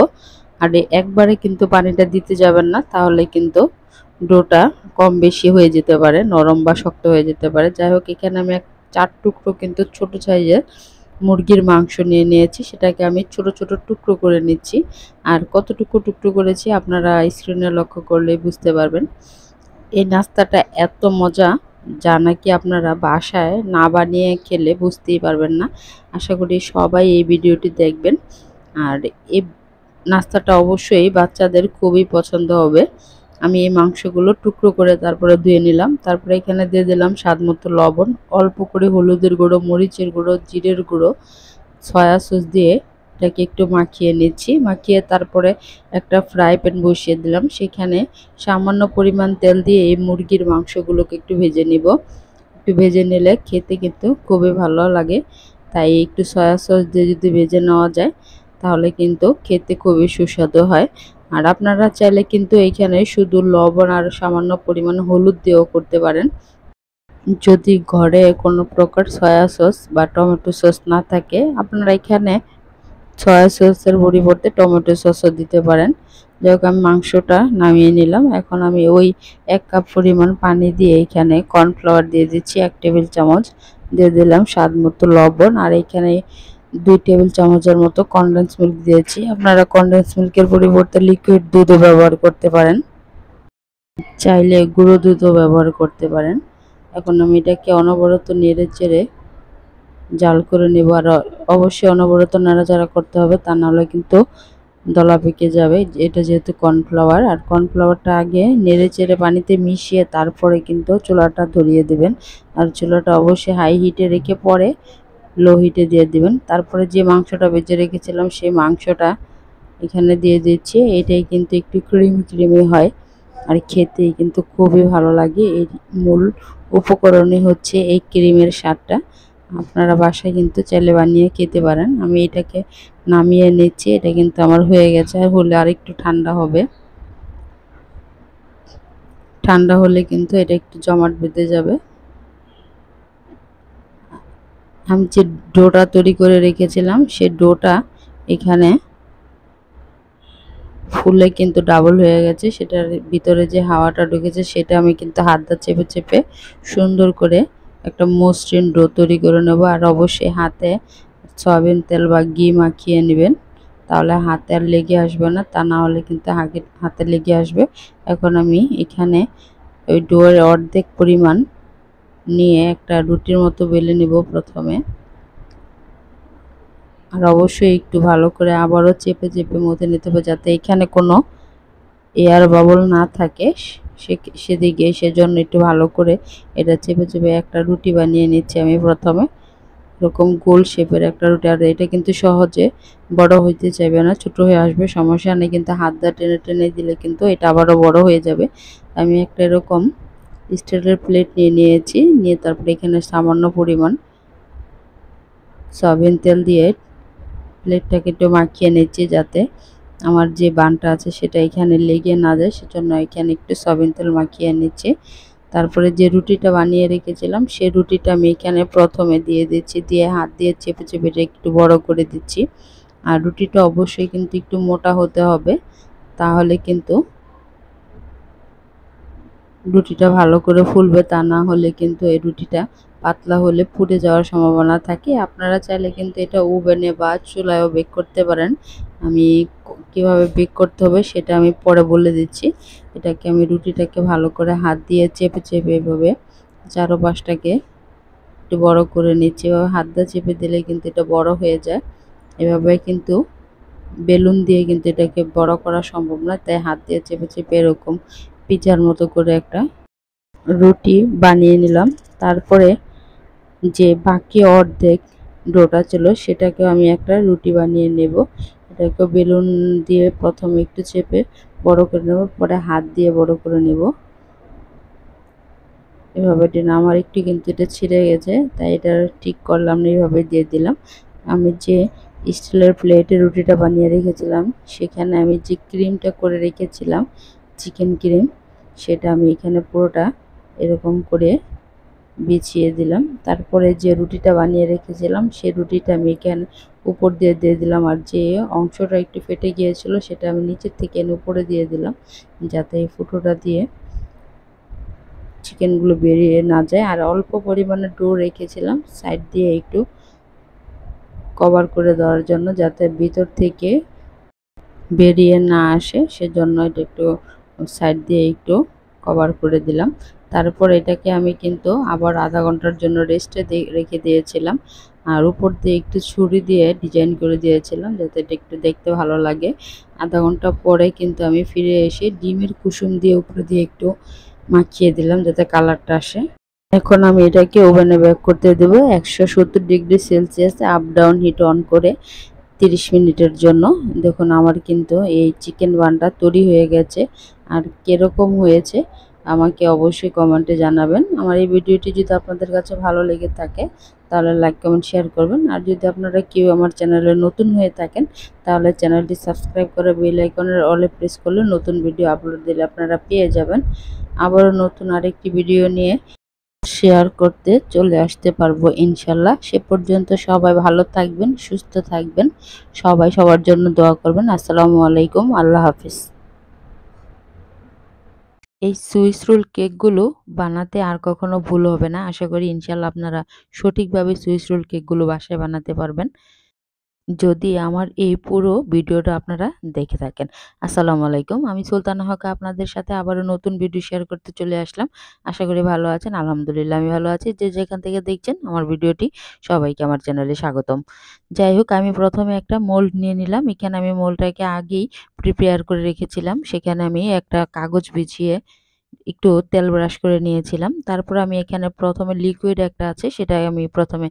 আর একবারে কিন্তু পানিটা দিতে যাবেন না, তাহলে কিন্তু ডোটা কম বেশি হয়ে যেতে পারে, নরম বা শক্ত হয়ে যেতে পারে। যাই হোক, এখানে আমি ৪ টুকরো কিন্তু ছোট সাইজের মুরগির মাংস নিয়ে নিয়েছি, সেটাকে আমি ছোট ছোট টুকরো করে নিচ্ছি। আর কতটুকু টুকরো করেছি আপনারা স্ক্রিনে লক্ষ্য করলে বুঝতে পারবেন। এই নাস্তাটা এত মজা, যা নাকি আপনারা বাসায় না বানিয়ে খেলে বুঝতেই পারবেন না। আশা করি সবাই এই ভিডিওটি দেখবেন। আর এই নাস্তাটা অবশ্যই বাচ্চাদের খুবই পছন্দ হবে। আমি এই মাংসগুলো টুকরো করে তারপরে ধুয়ে নিলাম। তারপরে এখানে দিয়ে দিলাম স্বাদমতো লবণ, অল্প করে হলুদের গুঁড়ো, মরিচের গুঁড়ো, জিরের গুঁড়ো, সয়া সস দিয়ে এটাকে একটু মাখিয়ে নিচ্ছি। মাখিয়ে তারপরে একটা ফ্রাই প্যান বসিয়ে দিলাম। সেখানে সামান্য পরিমাণ তেল দিয়ে এই মুরগির মাংসগুলোকে একটু ভেজে নিব। একটু ভেজে নিলে খেতে কিন্তু খুবই ভালো লাগে। তাই একটু সয়া সস দিয়ে যদি ভেজে নেওয়া যায় তাহলে কিন্তু খেতে খুবই সুস্বাদু হয়। আর আপনারা চাইলে কিন্তু এইখানে শুধু লবণ আর সামান্য পরিমাণ হলুদ দিয়েও করতে পারেন। যদি ঘরে কোনো প্রকার সয়া সস বা টমেটো সস না থাকে, আপনারা এখানে সয়া সসের পরিবর্তে টমেটো সসও দিতে পারেন। যাই হোক, আমি মাংসটা নামিয়ে নিলাম। এখন আমি ওই ১ কাপ পরিমাণ পানি দিয়ে এখানে কর্নফ্লাওয়ার দিয়ে দিচ্ছি ১ টেবিল চামচ, দিয়ে দিলাম স্বাদ মতো লবণ। আর এখানে ২ টেবিল চামচের মতো কনডেন্স মিল্ক দিয়েছি। আপনারা কনডেন্স মিল্কের পরিবর্তে লিকুইড দুধও ব্যবহার করতে পারেন, চাইলে গুঁড়ো দুধও ব্যবহার করতে পারেন। এখন আমি এটাকে অনবরত নেড়ে চেড়ে জাল করে নেব। আর অবশ্যই অনবরত নাড়াচাড়া করতে হবে, তা নাহলে কিন্তু দলা পেকে যাবে। এটা যেহেতু কর্নফ্লাওয়ার, আর কর্নফ্লাওয়ারটা আগে নেড়ে চেড়ে পানিতে মিশিয়ে তারপরে কিন্তু চুলাটা ধরিয়ে দেবেন। আর চুলাটা অবশ্যই হাই হিটে রেখে পরে লো হিটে দিয়ে দিবেন। তারপরে যে মাংসটা ভেজে রেখেছিলাম সেই মাংসটা এখানে দিয়ে দিচ্ছি। এটাই কিন্তু একটু ক্রিমি ক্রিমি হয় আর খেতেই কিন্তু খুবই ভালো লাগে। এর মূল উপকরণই হচ্ছে এই ক্রিমের স্বাদটা। আপনারা বাসায় কিন্তু চাইলে বানিয়ে খেতে পারেন। আমি এটাকে নামিয়ে নিচ্ছি। এটা কিন্তু আমার হয়ে গেছে, আর হলে আরেকটু ঠান্ডা হবে। ঠান্ডা হলে কিন্তু এটা একটু জমাট বেঁধে যাবে। আমি যে ডোটা তৈরি করে রেখেছিলাম সেই ডোটা এখানে ফুলে কিন্তু ডাবল হয়ে গেছে। সেটার ভিতরে যে হাওয়াটা ঢুকেছে সেটা আমি কিন্তু হাত দিয়ে চেপে চেপে সুন্দর করে একটা মসৃণ ডো তৈরি করে নেব। আর অবশ্যই হাতে সয়াবিন তেল বা ঘি মাখিয়ে নেবেন, তাহলে হাতে আর লেগে আসবে না, তা না হলে কিন্তু হাতে লেগে আসবে। এখন আমি এখানে ওই ডোয়ের অর্ধেক পরিমাণ নিয়ে একটা রুটির মতো বেলে নেব প্রথমে। আর অবশ্যই একটু ভালো করে আবারও চেপে চেপে মথে নিতে হবে, যাতে এখানে কোনো এয়ার বাবল না থাকে সেদিকে। সেজন্য একটু ভালো করে এটা চেপে চেপে একটা রুটি বানিয়ে নিচ্ছি আমি প্রথমে। এরকম গোল শেপের একটা রুটি। আর এটা কিন্তু সহজে বড় হইতে চাইবে না, ছোট হয়ে আসবে, সমস্যা নেই। কিন্তু হাত দিয়ে টেনে টেনে দিলে কিন্তু এটা আবারও বড় হয়ে যাবে। আমি একটা এরকম স্টিলের প্লেট নিয়ে নিয়েছি, নিয়ে তারপরে এখানে সামান্য পরিমাণ সয়াবিন তেল দিয়ে প্লেটটাকে একটু মাখিয়ে নিচ্ছি, যাতে আমার যে বানটা আছে সেটা এখানে লেগে না যায়। সেজন্য এখানে একটু সয়াবিন তেল মাখিয়ে নিচ্ছি। তারপরে যে রুটিটা বানিয়ে রেখেছিলাম সেই রুটিটা আমি এখানে প্রথমে দিয়ে দিচ্ছি, দিয়ে হাত দিয়ে চেপে চেপে একটু বড় করে দিচ্ছি। আর রুটিটা অবশ্যই কিন্তু একটু মোটা হতে হবে, তাহলে কিন্তু রুটিটা ভালো করে ফুলবে। তা না হলে কিন্তু এই রুটিটা পাতলা হলে পুড়ে যাওয়ার সম্ভাবনা থাকে। আপনারা চাইলে কিন্তু এটা ওভেনে বা চুলায়ও বেক করতে পারেন। আমি কিভাবে বেক করতে হবে সেটা আমি পরে বলে দিচ্ছি। এটাকে আমি রুটিটাকে ভালো করে হাত দিয়ে চেপে চেপে এভাবে চারপাশটাকে একটু বড় করে নিচ্ছি। এভাবে হাত দিয়ে চেপে দিলে কিন্তু এটা বড় হয়ে যায়। এভাবে কিন্তু বেলুন দিয়ে কিন্তু এটাকে বড় করা সম্ভব না, তাই হাত দিয়ে চেপে চেপে এরকম পিৎজার মতো করে একটা রুটি বানিয়ে নিলাম। তারপরে যে বাকি অর্ধেক ডোটা ছিল সেটাকে আমি একটা রুটি বানিয়ে নেব। এটাকে বেলুন দিয়ে প্রথমে একটু চেপে বড় করে নেব, পরে হাত দিয়ে বড় করে নেব। এভাবে দিন আমার একটু কিন্তু এটা ছিঁড়ে গেছে, তাই এটা ঠিক করলাম না, এইভাবে দিয়ে দিলাম। আমি যে স্টিলের প্লেটে রুটিটা বানিয়ে রেখেছিলাম সেখানে আমি যে ক্রিমটা করে রেখেছিলাম চিকেন ক্রিম, সেটা আমি এখানে পুরোটা এরকম করে বিছিয়ে দিলাম। তারপরে যে রুটিটা বানিয়ে রেখেছিলাম সেই রুটিটা আমি এখানে উপর দিয়ে দিয়ে দিলাম, আর যে অংশটা একটু ফেটে গিয়েছিল সেটা আমি নিচের থেকে এনে উপরে দিয়ে দিলাম, যাতে এই ফুটোটা দিয়ে চিকেনগুলো বেরিয়ে না যায়। আর অল্প পরিমাণে ডো রেখেছিলাম সাইড দিয়ে একটু কভার করে দেওয়ার জন্য, যাতে ভিতর থেকে বেরিয়ে না আসে, সেজন্য এটা একটু সাইড দিয়ে একটু কভার করে দিলাম। তারপর এটাকে আমি কিন্তু আবার আধা ঘন্টার জন্য রেস্টে রেখে দিয়েছিলাম, আর উপর দিয়ে একটু ছুরি দিয়ে ডিজাইন করে দিয়েছিলাম যাতে এটা একটু দেখতে ভালো লাগে। আধা ঘন্টা পরে কিন্তু আমি ফিরে এসে ডিমের কুসুম দিয়ে উপরে দিয়ে একটু মাখিয়ে দিলাম যাতে কালারটা আসে। এখন আমি এটাকে ওভেনে বেক করতে দেব 170 ডিগ্রি সেলসিয়াসে আপ ডাউন হিট অন করে 30 মিনিটের জন্য। দেখুন আমার কিন্তু এই চিকেন বানটা তৈরি হয়ে গেছে। আর কীরকম হয়েছে আমাকে অবশ্যই কমেন্টে জানাবেন। আমার এই ভিডিওটি যদি আপনাদের কাছে ভালো লেগে থাকে তাহলে লাইক কমেন্ট শেয়ার করবেন। আর যদি আপনারা কেউ আমার চ্যানেলে নতুন হয়ে থাকেন তাহলে চ্যানেলটি সাবস্ক্রাইব করে বেল আইকনের অলে প্রেস করলে নতুন ভিডিও আপলোড দিলে আপনারা পেয়ে যাবেন। আবারও নতুন আরেকটি ভিডিও নিয়ে শেয়ার করতে চলে আসতে পারবো ইনশাল্লাহ। সে পর্যন্ত সবাই ভালো থাকবেন, সুস্থ থাকবেন, সবাই সবার জন্য দোয়া করবেন। আসসালামু আলাইকুম, আল্লাহ হাফিজ। এই সুইস রোল কেকগুলো বানাতে আর কখনো ভুল হবে না। আশা করি ইনশাল্লাহ আপনারা সঠিকভাবে সুইস রোল কেকগুলো বাসায় বানাতে পারবেন, যদি আমার এই পুরো ভিডিওটা আপনারা দেখে থাকেন। আসসালামু আলাইকুম, আমি সুলতানা হক আপনাদের সাথে আবারও নতুন ভিডিও শেয়ার করতে চলে আসলাম। আশা করি ভালো আছেন। আলহামদুলিল্লাহ আমি ভালো আছি। যে যেখান থেকে দেখছেন আমার ভিডিওটি সবাইকে আমার চ্যানেলে স্বাগতম। যাই হোক, আমি প্রথমে একটা মোল্ড নিয়ে নিলাম। এখানে আমি মোল্ডটাকে আগেই প্রিপেয়ার করে রেখেছিলাম, সেখানে আমি একটা কাগজ বিছিয়ে একটু তেল ব্রাশ করে নিয়েছিলাম। তারপর আমি এখানে প্রথমে লিকুইড একটা আছে সেটা আমি প্রথমে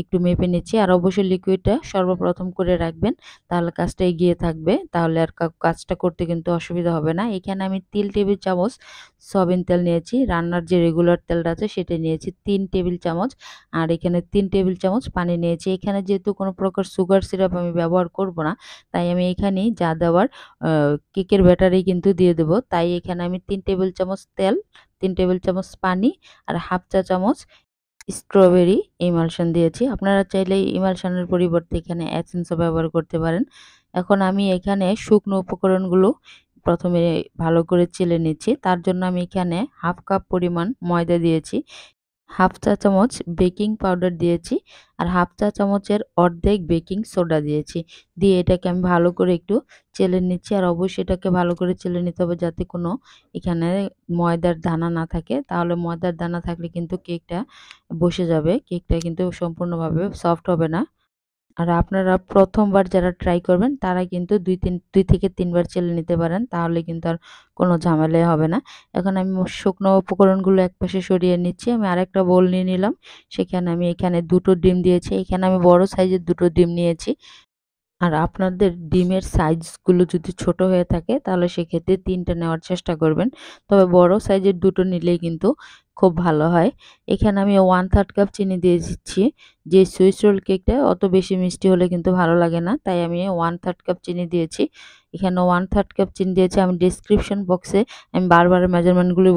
একটু মেপে নিচ্ছি। আর অবশ্যই লিকুইডটা সর্বপ্রথম করে রাখবেন, তাহলে কাজটা এগিয়ে থাকবে, তাহলে আর কাজটা করতে কিন্তু অসুবিধা হবে না। এখানে আমি 3 টেবিল চামচ সয়াবিন তেল নিয়েছি, রান্নার যে রেগুলার তেলটা আছে সেটা নিয়েছি 3 টেবিল চামচ, আর এখানে 3 টেবিল চামচ পানি নিয়েছি। এখানে যেহেতু কোনো প্রকার সুগার সিরাপ আমি ব্যবহার করব না, তাই আমি এখানেই যা দেওয়ার কেকের ব্যাটারি কিন্তু দিয়ে দেব। তাই এখানে আমি 3 টেবিল চামচ তেল, 3 টেবিল চামচ পানি আর হাফ চা চামচ স্ট্রবেরি ইমালশন দিয়েছি। আপনারা চাইলে ইমালশনের পরিবর্তে এখানে এসেন্সও ব্যবহার করতে পারেন। এখন আমি এখানে শুকনো উপকরণগুলো প্রথমে ভালো করে চেলে নিচ্ছি। তার জন্য আমি এখানে হাফ কাপ পরিমাণ ময়দা দিয়েছি, হাফ চা চামচ বেকিং পাউডার দিয়েছি, আর হাফ চা চামচের অর্ধেক বেকিং সোডা দিয়েছি। দিয়ে এটাকে আমি ভালো করে একটু চেলে নিচ্ছি। আর অবশ্যই এটাকে ভালো করে চেলে নিতে হবে যাতে কোনো এখানে ময়দার দানা না থাকে, তাহলে ময়দার দানা থাকলে কিন্তু কেকটা বসে যাবে, কেকটা কিন্তু সম্পূর্ণভাবে সফট হবে না। আর আপনারা প্রথমবার যারা ট্রাই করবেন তারা কিন্তু 2 থেকে 3 বার চেলে নিতে পারেন, তাহলে কিন্তু আর কোনো ঝামেলাই হবে না। এখন আমি শুকনো উপকরণগুলো একপাশে সরিয়ে নিচ্ছি। আমি আরেকটা বোল নিয়ে নিলাম, সেখানে আমি এখানে 2টো ডিম দিয়েছি। এখানে আমি বড় সাইজের 2টো ডিম নিয়েছি। আর আপনাদের ডিমের সাইজগুলো যদি ছোট হয়ে থাকে তাহলে সেক্ষেত্রে 3টা নেওয়ার চেষ্টা করবেন, তবে বড় সাইজের 2টো নিলেই কিন্তু খুব ভালো হয়। এখানে আমি 1/3 কাপ চিনি দিয়ে দিচ্ছি। যে সুইস রোল কেকটা অত বেশি মিষ্টি হলে কিন্তু ভালো লাগে না, তাই আমি 1/3 কাপ চিনি দিয়েছি। এখানে 1/3 কাপ চিনি দিয়েছি। আমি ডেসক্রিপশন বক্সে আমি বারবার মেজারমেন্টগুলো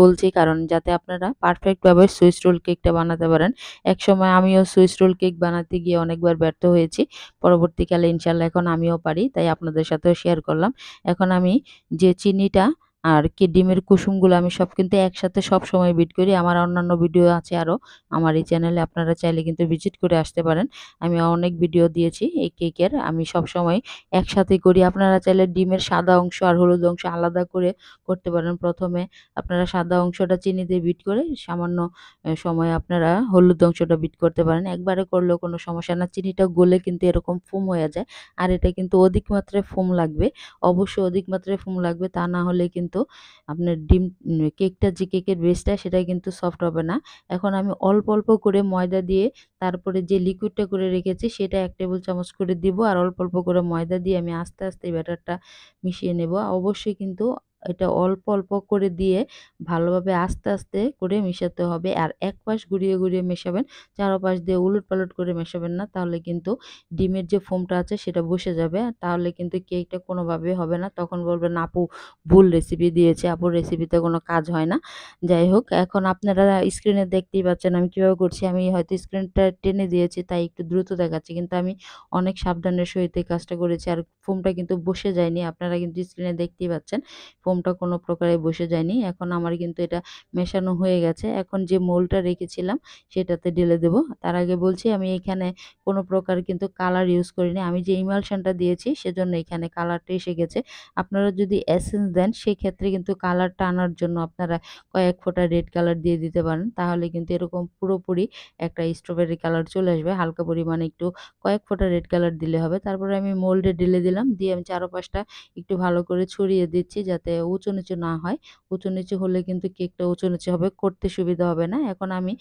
বলছি কারণ যাতে আপনারা পারফেক্টভাবে সুইস রোল কেকটা বানাতে পারেন। একসময় আমিও সুইস রোল কেক বানাতে গিয়ে অনেকবার ব্যর্থ হয়েছি, পরবর্তীকালে ইনশাল্লাহ এখন আমিও পারি, তাই আপনাদের সাথেও শেয়ার করলাম। এখন আমি যে চিনিটা আর কি ডিমের কুসুমগুলো আমি সব কিন্তু একসাথে সবসময় বিট করি। আমার অন্যান্য ভিডিও আছে আরও আমার এই চ্যানেলে, আপনারা চাইলে কিন্তু ভিজিট করে আসতে পারেন। আমি অনেক ভিডিও দিয়েছি এই কেকের, আমি সবসময় একসাথে করি। আপনারা চাইলে ডিমের সাদা অংশ আর হলুদ অংশ আলাদা করে করতে পারেন। প্রথমে আপনারা সাদা অংশটা চিনি দিয়ে বিট করে সামান্য সময় আপনারা হলুদ অংশটা বিট করতে পারেন। একবারে করলেও কোনো সমস্যা না, চিনিটা গলে কিন্তু এরকম ফোম হয়ে যায়। আর এটা কিন্তু অধিক মাত্রায় ফোম লাগবে, অবশ্যই অধিক মাত্রায় ফোম লাগবে, তা না হলে কিন্তু আপনার কেকটা যে কেকের বেসটা সেটা কিন্তু সফট হবে না। এখন আমি অল্প অল্প করে ময়দা দিয়ে তারপরে যে লিকুইডটা করে রেখেছি সেটা 1 টেবিল চামচ করে দিব, আর অল্প অল্প করে ময়দা দিয়ে আমি আস্তে আস্তে ব্যাটারটা মিশিয়ে নেব। অবশ্যই কিন্তু এটা অল্প অল্প করে দিয়ে ভালোভাবে আস্তে আস্তে করে মেশাতে হবে। আর এক পাশ ঘুরিয়ে ঘুরিয়ে মেশাবেন, চারপাশ দিয়ে উলটপালট করে মেশাবেন না, তাহলে কিন্তু ডিমের যে ফোমটা আছে সেটা বসে যাবে। তাহলে কিন্তু কেকটা কোনোভাবে হবে না, তখন বলবেন আপু ভুল রেসিপি দিয়েছে, আপুর রেসিপিতে কোনো কাজ হয় না। যাই হোক, এখন আপনারা স্ক্রিনে দেখতেই পাচ্ছেন আমি কিভাবে করছি। আমি হয়তো স্ক্রিনটা টেনে দিয়েছি তাই একটু দ্রুত দেখাচ্ছি, কিন্তু আমি অনেক সাবধানের সহিত এই কাজটা করেছি। আর ফোমটা কিন্তু বসে যায়নি, আপনারা কিন্তু স্ক্রিনে দেখতেই পাচ্ছেন ফোমটা কোনো প্রকারে বসে যায়নি। এখন আমার কিন্তু এটা মেশানো হয়ে গেছে। এখন যে মোলটা রেখেছিলাম সেটাতে ঢেলে দেব। তার আগে বলছি আমি এখানে কোনো প্রকার কিন্তু কালার ইউজ করিনি, আমি যে ইমালশনটা দিয়েছি সেজন্য এখানে কালারটা এসে গেছে। আপনারা যদি এসেন্স দেন সেক্ষেত্রে কিন্তু কালারটা আনার জন্য আপনারা কয়েক ফোঁটা রেড কালার দিয়ে দিতে পারেন, তাহলে কিন্তু এরকম পুরোপুরি একটা স্ট্রবেরি কালার চলে আসবে। হালকা পরিমাণে একটু কয়েক ফোঁটা রেড কালার দিলে হবে। তারপরে আমি মোল্ডে ঢেলে দিলাম, দিয়ে আমি চারপাশটা একটু ভালো করে ছড়িয়ে দিচ্ছি যাতে উঁচু নিচু না হয়। উঁচু নিচু হলে কিন্তু কেকটা উঁচু নিচু হবে, করতে সুবিধা হবে না। এখন আমি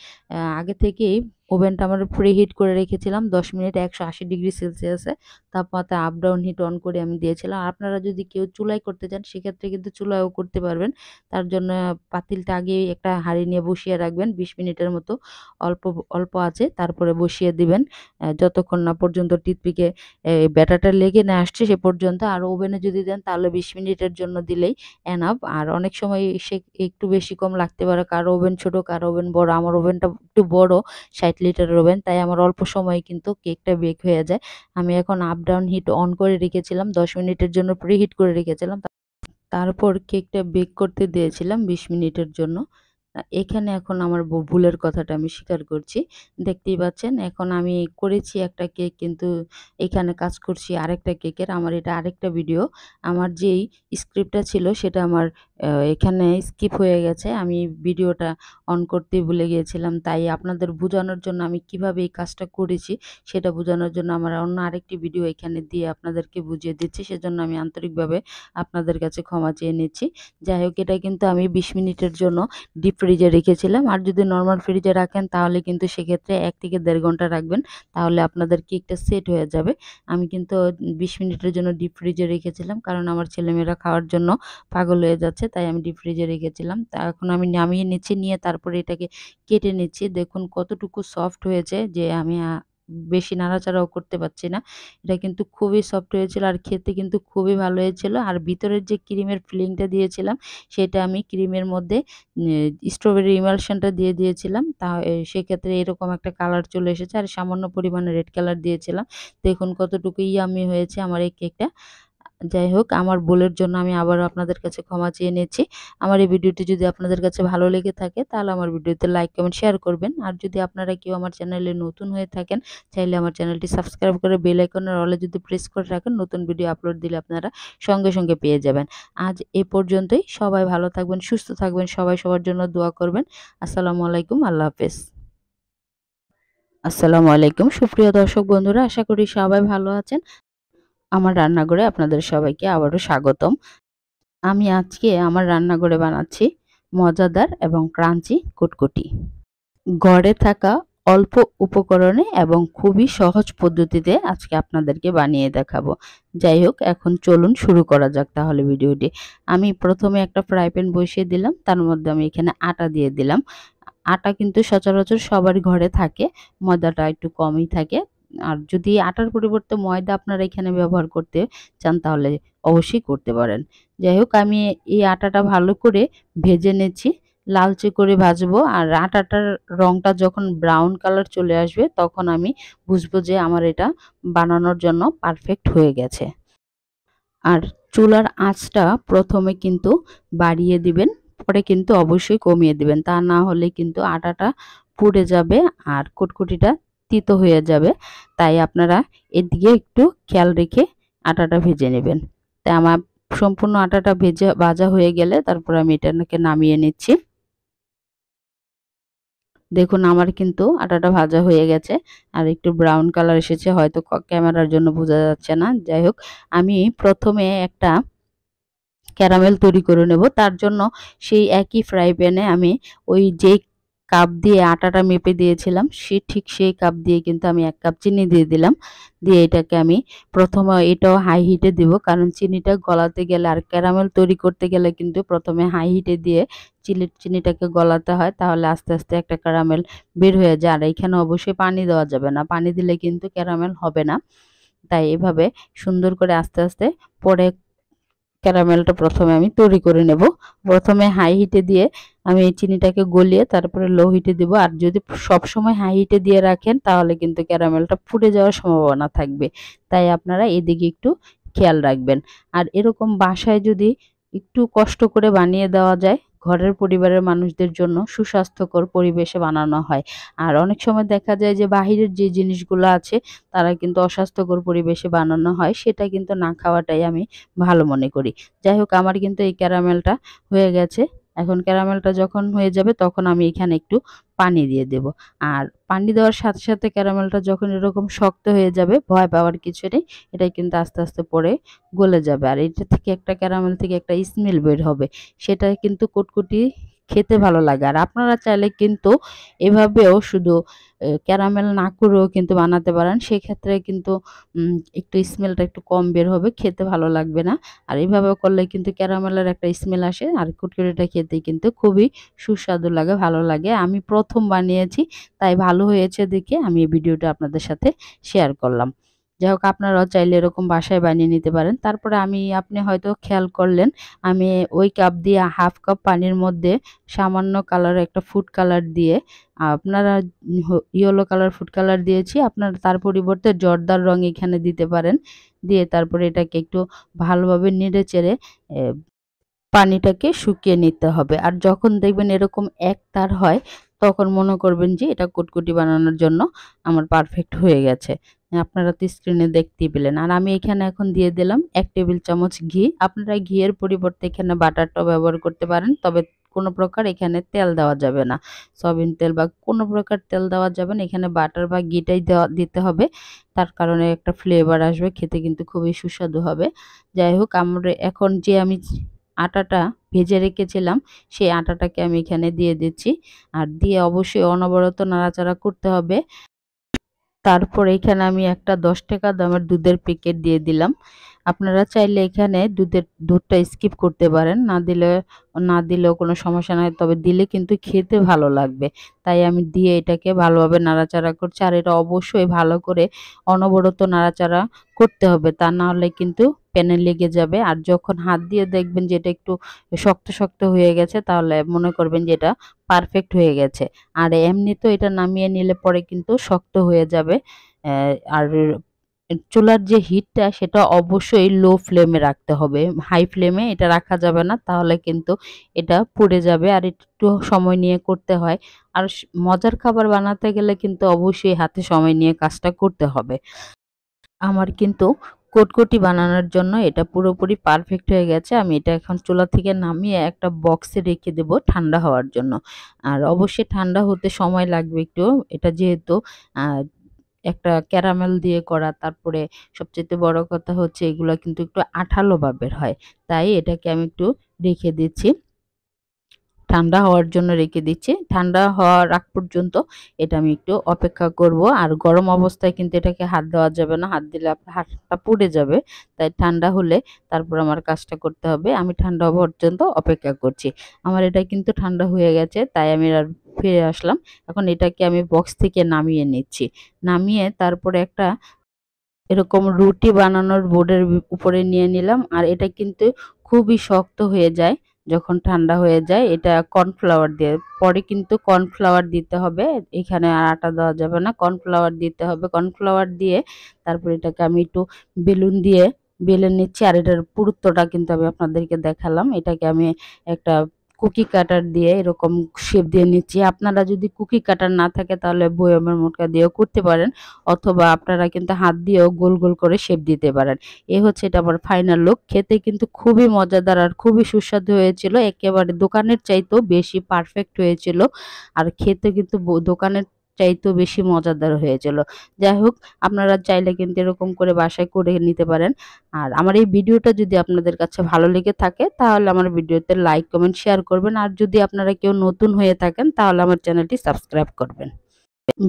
আগে থেকেই ওভেনটা আমার প্রিহিট করে রেখেছিলাম 10 মিনিট 180 ডিগ্রি সেলসিয়াসে তাপমাত্রা আপ ডাউন হিট অন করে আমি দিয়েছিলাম। আপনারা যদি কেউ চুলায় করতে চান সেক্ষেত্রে কিন্তু চুলায়ও করতে পারবেন। তার জন্য পাতিলটা আগেই একটা হাঁড়ি নিয়ে বসিয়ে রাখবেন 20 মিনিটের মতো অল্প অল্প আঁচে, তারপরে বসিয়ে দিবেন যতক্ষণ না পর্যন্ত টিথপিকে ব্যাটারটা লেগে না আসছে সে পর্যন্ত। আর ওভেনে যদি দেন তাহলে 20 মিনিটের জন্য দিলেই এনাফ। আর অনেক সময় সে একটু বেশি কম লাগতে পারে, কারো ওভেন ছোট কারো ওভেন বড়। আমার ওভেনটা একটু বড়, 60 লিটারের ওভেন, তাই আমার অল্প সময়ে কিন্তু কেকটা বেক হয়ে যায়। আমি এখন আপ ডাউন হিট অন করে রেখেছিলাম, 10 মিনিটের জন্য প্রিহিট করে রেখেছিলাম। তারপর কেকটা বেক করতে দিয়েছিলাম 20 মিনিটের জন্য। এখানে এখন আমার ভুলের কথাটা আমি স্বীকার করছি। দেখতেই পাচ্ছেন এখন আমি করেছি একটা কেক, কিন্তু এখানে কাজ করছি আরেকটা কেকের। আমার এটা আরেকটা ভিডিও। আমার যেই স্ক্রিপ্টটা ছিল সেটা আমার এখানে স্কিপ হয়ে গেছে। আমি ভিডিওটা অন করতেই ভুলে গিয়েছিলাম। তাই আপনাদের বোঝানোর জন্য আমি কিভাবে এই কাজটা করেছি সেটা বোঝানোর জন্য আমার অন্য আরেকটি ভিডিও এখানে দিয়ে আপনাদেরকে বুঝিয়ে দিচ্ছি। সেজন্য আমি আন্তরিকভাবে আপনাদের কাছে ক্ষমা চেয়ে নিচ্ছি। যাই হোক, এটা কিন্তু আমি 20 মিনিটের জন্য ডিপ ফ্রিজে রেখেছিলাম। আর যদি নরমাল ফ্রিজে রাখেন তাহলে কিন্তু সেক্ষেত্রে 1 থেকে 1.5 ঘন্টা রাখবেন, তাহলে আপনাদের কেকটা সেট হয়ে যাবে। আমি কিন্তু 20 মিনিটের জন্য ডিপ ফ্রিজে রেখেছিলাম, কারণ আমার ছেলেমেয়েরা খাওয়ার জন্য পাগল হয়ে যাচ্ছে, তাই আমি ডিপ ফ্রিজে রেখেছিলাম। তা এখন আমি নামিয়ে নিচ্ছি, নিয়ে তারপরে এটাকে কেটে নিচ্ছি। দেখুন কতটুকু সফট হয়েছে, যে আমি বেশি নাড়াচাড়াও করতে পারছি না। এটা কিন্তু খুবই সফট হয়েছিল আর খেতে কিন্তু খুবই ভালো হয়েছিল। আর ভিতরের যে ক্রিমের ফিলিংটা দিয়েছিলাম সেটা আমি ক্রিমের মধ্যে স্ট্রবেরি ইমালশনটা দিয়ে দিয়েছিলাম। সেক্ষেত্রে এরকম একটা কালার চলে এসেছে, আর সামান্য পরিমাণে রেড কালার দিয়েছিলাম। দেখুন কতটুকু ইয়াম্মি হয়েছে আমার এই কেকটা। যাই হোক, আমার ভুলের জন্য আমি আবারও আপনাদের কাছে ক্ষমা চেয়ে নিচ্ছি। আমার এই ভিডিওটি যদি আপনাদের কাছে ভালো লেগে থাকে তাহলে আমার ভিডিওতে লাইক, কমেন্ট, শেয়ার করবেন। আর যদি আপনারা কেউ আমার চ্যানেলে নতুন হয়ে থাকেন চাইলে আমার চ্যানেলটি সাবস্ক্রাইব করে বেল আইকনের অলে যদি প্রেস করে রাখেন, নতুন ভিডিও আপলোড দিলে আপনারা সঙ্গে সঙ্গে পেয়ে যাবেন। আজ এ পর্যন্তই। সবাই ভালো থাকবেন, সুস্থ থাকবেন, সবাই সবার জন্য দোয়া করবেন। আসসালামু আলাইকুম, আল্লাহ হাফেজ। আসসালামু আলাইকুম সুপ্রিয় দর্শক বন্ধুরা, আশা করি সবাই ভালো আছেন। আমার রান্নাঘরে আপনাদের সবাইকে আবারও স্বাগতম। আমি আজকে আমার রান্নাঘরে বানাচ্ছি মজাদার এবং ক্রাঞ্চি কুটকুটি। ঘরে থাকা অল্প উপকরণে এবং খুবই সহজ পদ্ধতিতে আজকে আপনাদেরকে বানিয়ে দেখাবো। যাই হোক, এখন চলুন শুরু করা যাক তাহলে ভিডিওটি। আমি প্রথমে একটা ফ্রাই প্যান বসিয়ে দিলাম, তার মধ্যে আমি এখানে আটা দিয়ে দিলাম। আটা কিন্তু সচরাচর সবার ঘরে থাকে, ময়দাটা একটু কমই থাকে। আর যদি আটার পরিবর্তে ময়দা আপনারা এখানে ব্যবহার করতে চান তাহলে অবশ্যই করতে পারেন। যাই হোক, আমি এই আটাটা ভালো করে ভেজে নিচ্ছি, লালচে করে ভাজবো। আর আটাটার রংটা যখন ব্রাউন কালার চলে আসবে তখন আমি বুঝবো যে আমার এটা বানানোর জন্য পারফেক্ট হয়ে গেছে। আর চুলার আঁচটা প্রথমে কিন্তু বাড়িয়ে দিবেন, পরে কিন্তু অবশ্যই কমিয়ে দিবেন। তা না হলে কিন্তু আটাটা পুড়ে যাবে আর কুটকুটিটা তিতো হয়ে যাবে। তাই আপনারা এদিকে একটু খেয়াল রেখে আটাটা ভেজে নেবেন। তাই আমার সম্পূর্ণ আটাটা ভাজা হয়ে গেলে তারপর আমি এটাকে নামিয়ে নিচ্ছি। দেখুন আমার কিন্তু আটাটা ভাজা হয়ে গেছে আর একটু ব্রাউন কালার এসেছে, হয়তো ক্যামেরার জন্য বোঝা যাচ্ছে না। যাই হোক, আমি প্রথমে একটা ক্যারামেল তৈরি করে নেব। তার জন্য সেই একই ফ্রাই প্যানে আমি ওই যে কাপ দিয়ে আটাটা মেপে দিয়েছিলাম ঠিক সেই কাপ দিয়ে কিন্তু আমি 1 কাপ চিনি দিয়ে দিলাম। দিয়ে এটাকে আমি প্রথমে এটাও হাই হিটে দিব, কারণ চিনিটা গলাতে গেলে আর ক্যারামেল তৈরি করতে গেলে কিন্তু প্রথমে হাই হিটে দিয়ে চিনিটাকে গলাতে হয়, তাহলে আস্তে আস্তে একটা ক্যারামেল বের হয়ে যায়। আর এখানে অবশ্যই পানি দেওয়া যাবে না, পানি দিলে কিন্তু ক্যারামেল হবে না। তাই এভাবে সুন্দর করে আস্তে আস্তে পরে ক্যারামেলটা প্রথমে আমি তৈরি করে নেব। প্রথমে হাই হিটে দিয়ে আমি এই চিনিটাকে গলিয়ে তারপরে লো হিটে দিব। আর যদি সবসময় হাই হিটে দিয়ে রাখেন তাহলে কিন্তু ক্যারামেলটা পুড়ে যাওয়ার সম্ভাবনা থাকবে। তাই আপনারা এদিকে একটু খেয়াল রাখবেন। আর এরকম বাসায় যদি একটু কষ্ট করে বানিয়ে দেওয়া যায়, ঘরের পরিবারের মানুষদের জন্য সুস্বাস্থ্যকর পরিবেশে বানানো হয়। আর অনেক সময় দেখা যায় যে বাহিরের যে জিনিসগুলো আছে তারা কিন্তু অস্বাস্থ্যকর পরিবেশে বানানো হয়, সেটা কিন্তু না খাওয়াটাই আমি ভালো মনে করি। যাই হোক, আমার কিন্তু এই ক্যারামেলটা হয়ে গেছে। এখন ক্যারামেলটা যখন হয়ে যাবে তখন আমি এখানে একটু পানি দিয়ে দেব। আর পানি দেওয়ার সাথে সাথে ক্যারামেলটা যখন এরকম শক্ত হয়ে যাবে, ভয় পাওয়ার কিছু নেই। এটা কিন্তু আস্তে আস্তে পরে গলে যাবে। আর এটা থেকে একটা ক্যারামেল থেকে একটা স্মেল বের হবে। সেটা কিন্তু কুটকুটি খেতে ভালো লাগে। আর আপনারা চাইলে কিন্তু এভাবেও শুধু ক্যারামেল না করেও কিন্তু বানাতে পারেন। সেক্ষেত্রে কিন্তু একটু স্মেলটা একটু কম বের হবে, খেতে ভালো লাগবে না। আর এভাবে করলে কিন্তু ক্যারামেলের একটা স্মেল আসে আর কুটকুটিটা খেতে কিন্তু খুবই সুস্বাদু লাগে, ভালো লাগে। আমি প্রথম বানিয়েছি, তাই ভালো হয়েছে দেখে আমি এই ভিডিওটা আপনাদের সাথে শেয়ার করলাম। যাই হোক, আপনারাও চাইলে এরকম বাসায় বানিয়ে নিতে পারেন। তারপরে আপনি হয়তো খেয়াল করলেন আমি ওই কাপ দিয়ে 1/2 কাপ পানির মধ্যে সামান্য কালার একটা ফুড কালার দিয়ে, আপনারা ইয়েলো কালার ফুড কালার দিয়েছি, আপনারা তার পরিবর্তে জর্দার রং এখানে দিতে পারেন। দিয়ে তারপরে এটাকে একটু ভালোভাবে নেড়েচেড়ে এ পানিটাকে শুকিয়ে নিতে হবে। আর যখন দেখবেন এরকম একতার হয়, তখন মনে করবেন যে এটা কুটকুটি বানানোর জন্য আমার পারফেক্ট হয়ে গেছে। আপনারা তো স্ক্রিনে দেখতেই পেলেন। আর আমি এখানে এখন দিয়ে দিলাম 1 টেবিল চামচ ঘি। আপনারা ঘিয়ের পরিবর্তে এখানে বাটারটাও ব্যবহার করতে পারেন। তবে কোনো প্রকার এখানে তেল দেওয়া যাবে না। সয়াবিন তেল বা কোনো প্রকার তেল দেওয়া যাবে না। এখানে বাটার বা ঘিটাই দিতে হবে। তার কারণে একটা ফ্লেভার আসবে। খেতে কিন্তু খুবই সুস্বাদু হবে। যাই হোক, আমরা এখন যে আমি আটাটা ভেজে রেখেছিলাম, সেই আটাটাকে আমি এখানে দিয়ে দিচ্ছি। আর দিয়ে অবশ্যই অনবরত নাড়াচাড়া করতে হবে। তারপর এখানে আমি একটা 10 টাকা দামের দুধের প্যাকেট দিয়ে দিলাম। আপনারা চাইলে এখানে দুধটা স্কিপ করতে পারেন। না দিলেও কোনো সমস্যা নাই। তবে দিলে কিন্তু খেতে ভালো লাগবে। তাই আমি দিয়ে এটাকে ভালোভাবে নাড়াচাড়া করছি। আর এটা অবশ্যই ভালো করে অনবরত নাড়াচাড়া করতে হবে। তা না হলে কিন্তু প্যানে লেগে যাবে। আর যখন হাত দিয়ে দেখবেন যে এটা একটু শক্ত শক্ত হয়ে গেছে, তাহলে মনে করবেন যে এটা পারফেক্ট হয়ে গেছে। আর এমনিতেও এটা নামিয়ে নিলে পরে কিন্তু শক্ত হয়ে যাবে। আর চুলার যে হিটটা সেটা অবশ্যই লো ফ্লেমে রাখতে হবে। হাই ফ্লেমে এটা রাখা যাবে না, তাহলে কিন্তু এটা পুড়ে যাবে। আর একটু সময় নিয়ে করতে হয়। আর মজার খাবার বানাতে গেলে কিন্তু অবশ্যই হাতে সময় নিয়ে কাজটা করতে হবে। আমার কিন্তু কুটকুটি বানানোর জন্য এটা পুরোপুরি পারফেক্ট হয়ে গেছে। আমি এটা এখন চুলা থেকে নামিয়ে একটা বক্সে রেখে দেব ঠান্ডা হওয়ার জন্য। আর অবশ্যই ঠান্ডা হতে সময় লাগবে একটু। এটা যেহেতু আ একটা ক্যারামেল দিয়ে করা, তারপরে সবচাইতে বড় কথা হচ্ছে এগুলা কিন্তু একটু আঠালো ভাবের হয়। তাই এটাকে আমি একটু রেখে দিচ্ছি। ঠান্ডা হওয়ার জন্য রেখে দিচ্ছি। ঠান্ডা হওয়ার আগ পর্যন্ত এটা আমি একটু অপেক্ষা করব। আর গরম অবস্থায় কিন্তু এটাকে হাত দেওয়া যাবে না। হাত দিলে আপনার হাতটা পুড়ে যাবে। তাই ঠান্ডা হলে তারপর আমার কাজটা করতে হবে। আমি ঠান্ডা হওয়া পর্যন্ত অপেক্ষা করছি। আমার এটা কিন্তু ঠান্ডা হয়ে গেছে, তাই আমি আর ফিরে আসলাম। এখন এটাকে আমি বক্স থেকে নামিয়ে নিচ্ছি। নামিয়ে তারপরে একটা এরকম রুটি বানানোর বোর্ডের উপরে নিয়ে নিলাম। আর এটা কিন্তু খুবই শক্ত হয়ে যায় যখন ঠান্ডা হয়ে যায়। এটা কর্নফ্লাওয়ার দিয়ে, পরে কিন্তু কর্নফ্লাওয়ার দিতে হবে। এখানে আর আটা দেওয়া যাবে না, কর্নফ্লাওয়ার দিতে হবে। কর্নফ্লাওয়ার দিয়ে তারপর এটাকে আমি একটু বেলুন দিয়ে বেলে নিচ্ছি। আর এটার পুরুত্বটা কিন্তু আমি আপনাদেরকে দেখালাম। এটাকে আমি একটা কুকি কাটার দিয়ে এরকম শেপ দিয়ে নিচ্ছি। আপনারা যদি কুকি কাটার না থাকে তাহলে বয়মের মোটকা দিয়েও করতে পারেন, অথবা আপনারা কিন্তু হাত দিয়েও গোল গোল করে শেপ দিতে পারেন। হচ্ছে এটা আমার ফাইনাল লুক। খেতে কিন্তু খুবই মজাদার আর খুবই সুস্বাদু হয়েছিল। একেবারে দোকানের চাইতেও বেশি পারফেক্ট হয়েছিল। আর খেতে কিন্তু দোকানের চাইতেও বেশি মজাদার হয়েছিল। যাই হোক, আপনারা চাইলে কিন্তু এরকম করে বাসায় করে নিতে পারেন। আর আমার এই ভিডিওটা যদি আপনাদের কাছে ভালো লেগে থাকে তাহলে আমার ভিডিওতে লাইক, কমেন্ট, শেয়ার করবেন। আর যদি আপনারা কেউ নতুন হয়ে থাকেন তাহলে আমার চ্যানেলটি সাবস্ক্রাইব করবেন।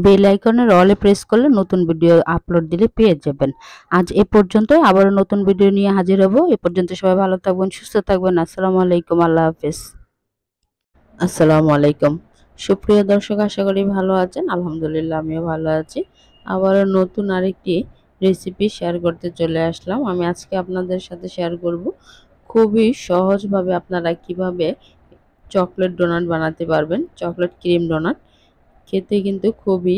বেল আইকনের অলে প্রেস করলে নতুন ভিডিও আপলোড দিলে পেয়ে যাবেন। আজ এ পর্যন্তই, আবারও নতুন ভিডিও নিয়ে হাজির হব। এ পর্যন্ত সবাই ভালো থাকবেন, সুস্থ থাকবেন। আসসালামু আলাইকুম, আল্লাহ হাফেজ। আসসালামু আলাইকুম। সুপ্রিয় দর্শক, আশা করি ভালো আছেন। আলহামদুলিল্লাহ আমিও ভালো আছি। আবারও নতুন আরেকটি রেসিপি শেয়ার করতে চলে আসলাম। আমি আজকে আপনাদের সাথে শেয়ার করব খুবই সহজভাবে আপনারা কিভাবে চকলেট ডোনাট বানাতে পারবেন। চকলেট ক্রিম ডোনাট খেতে কিন্তু খুবই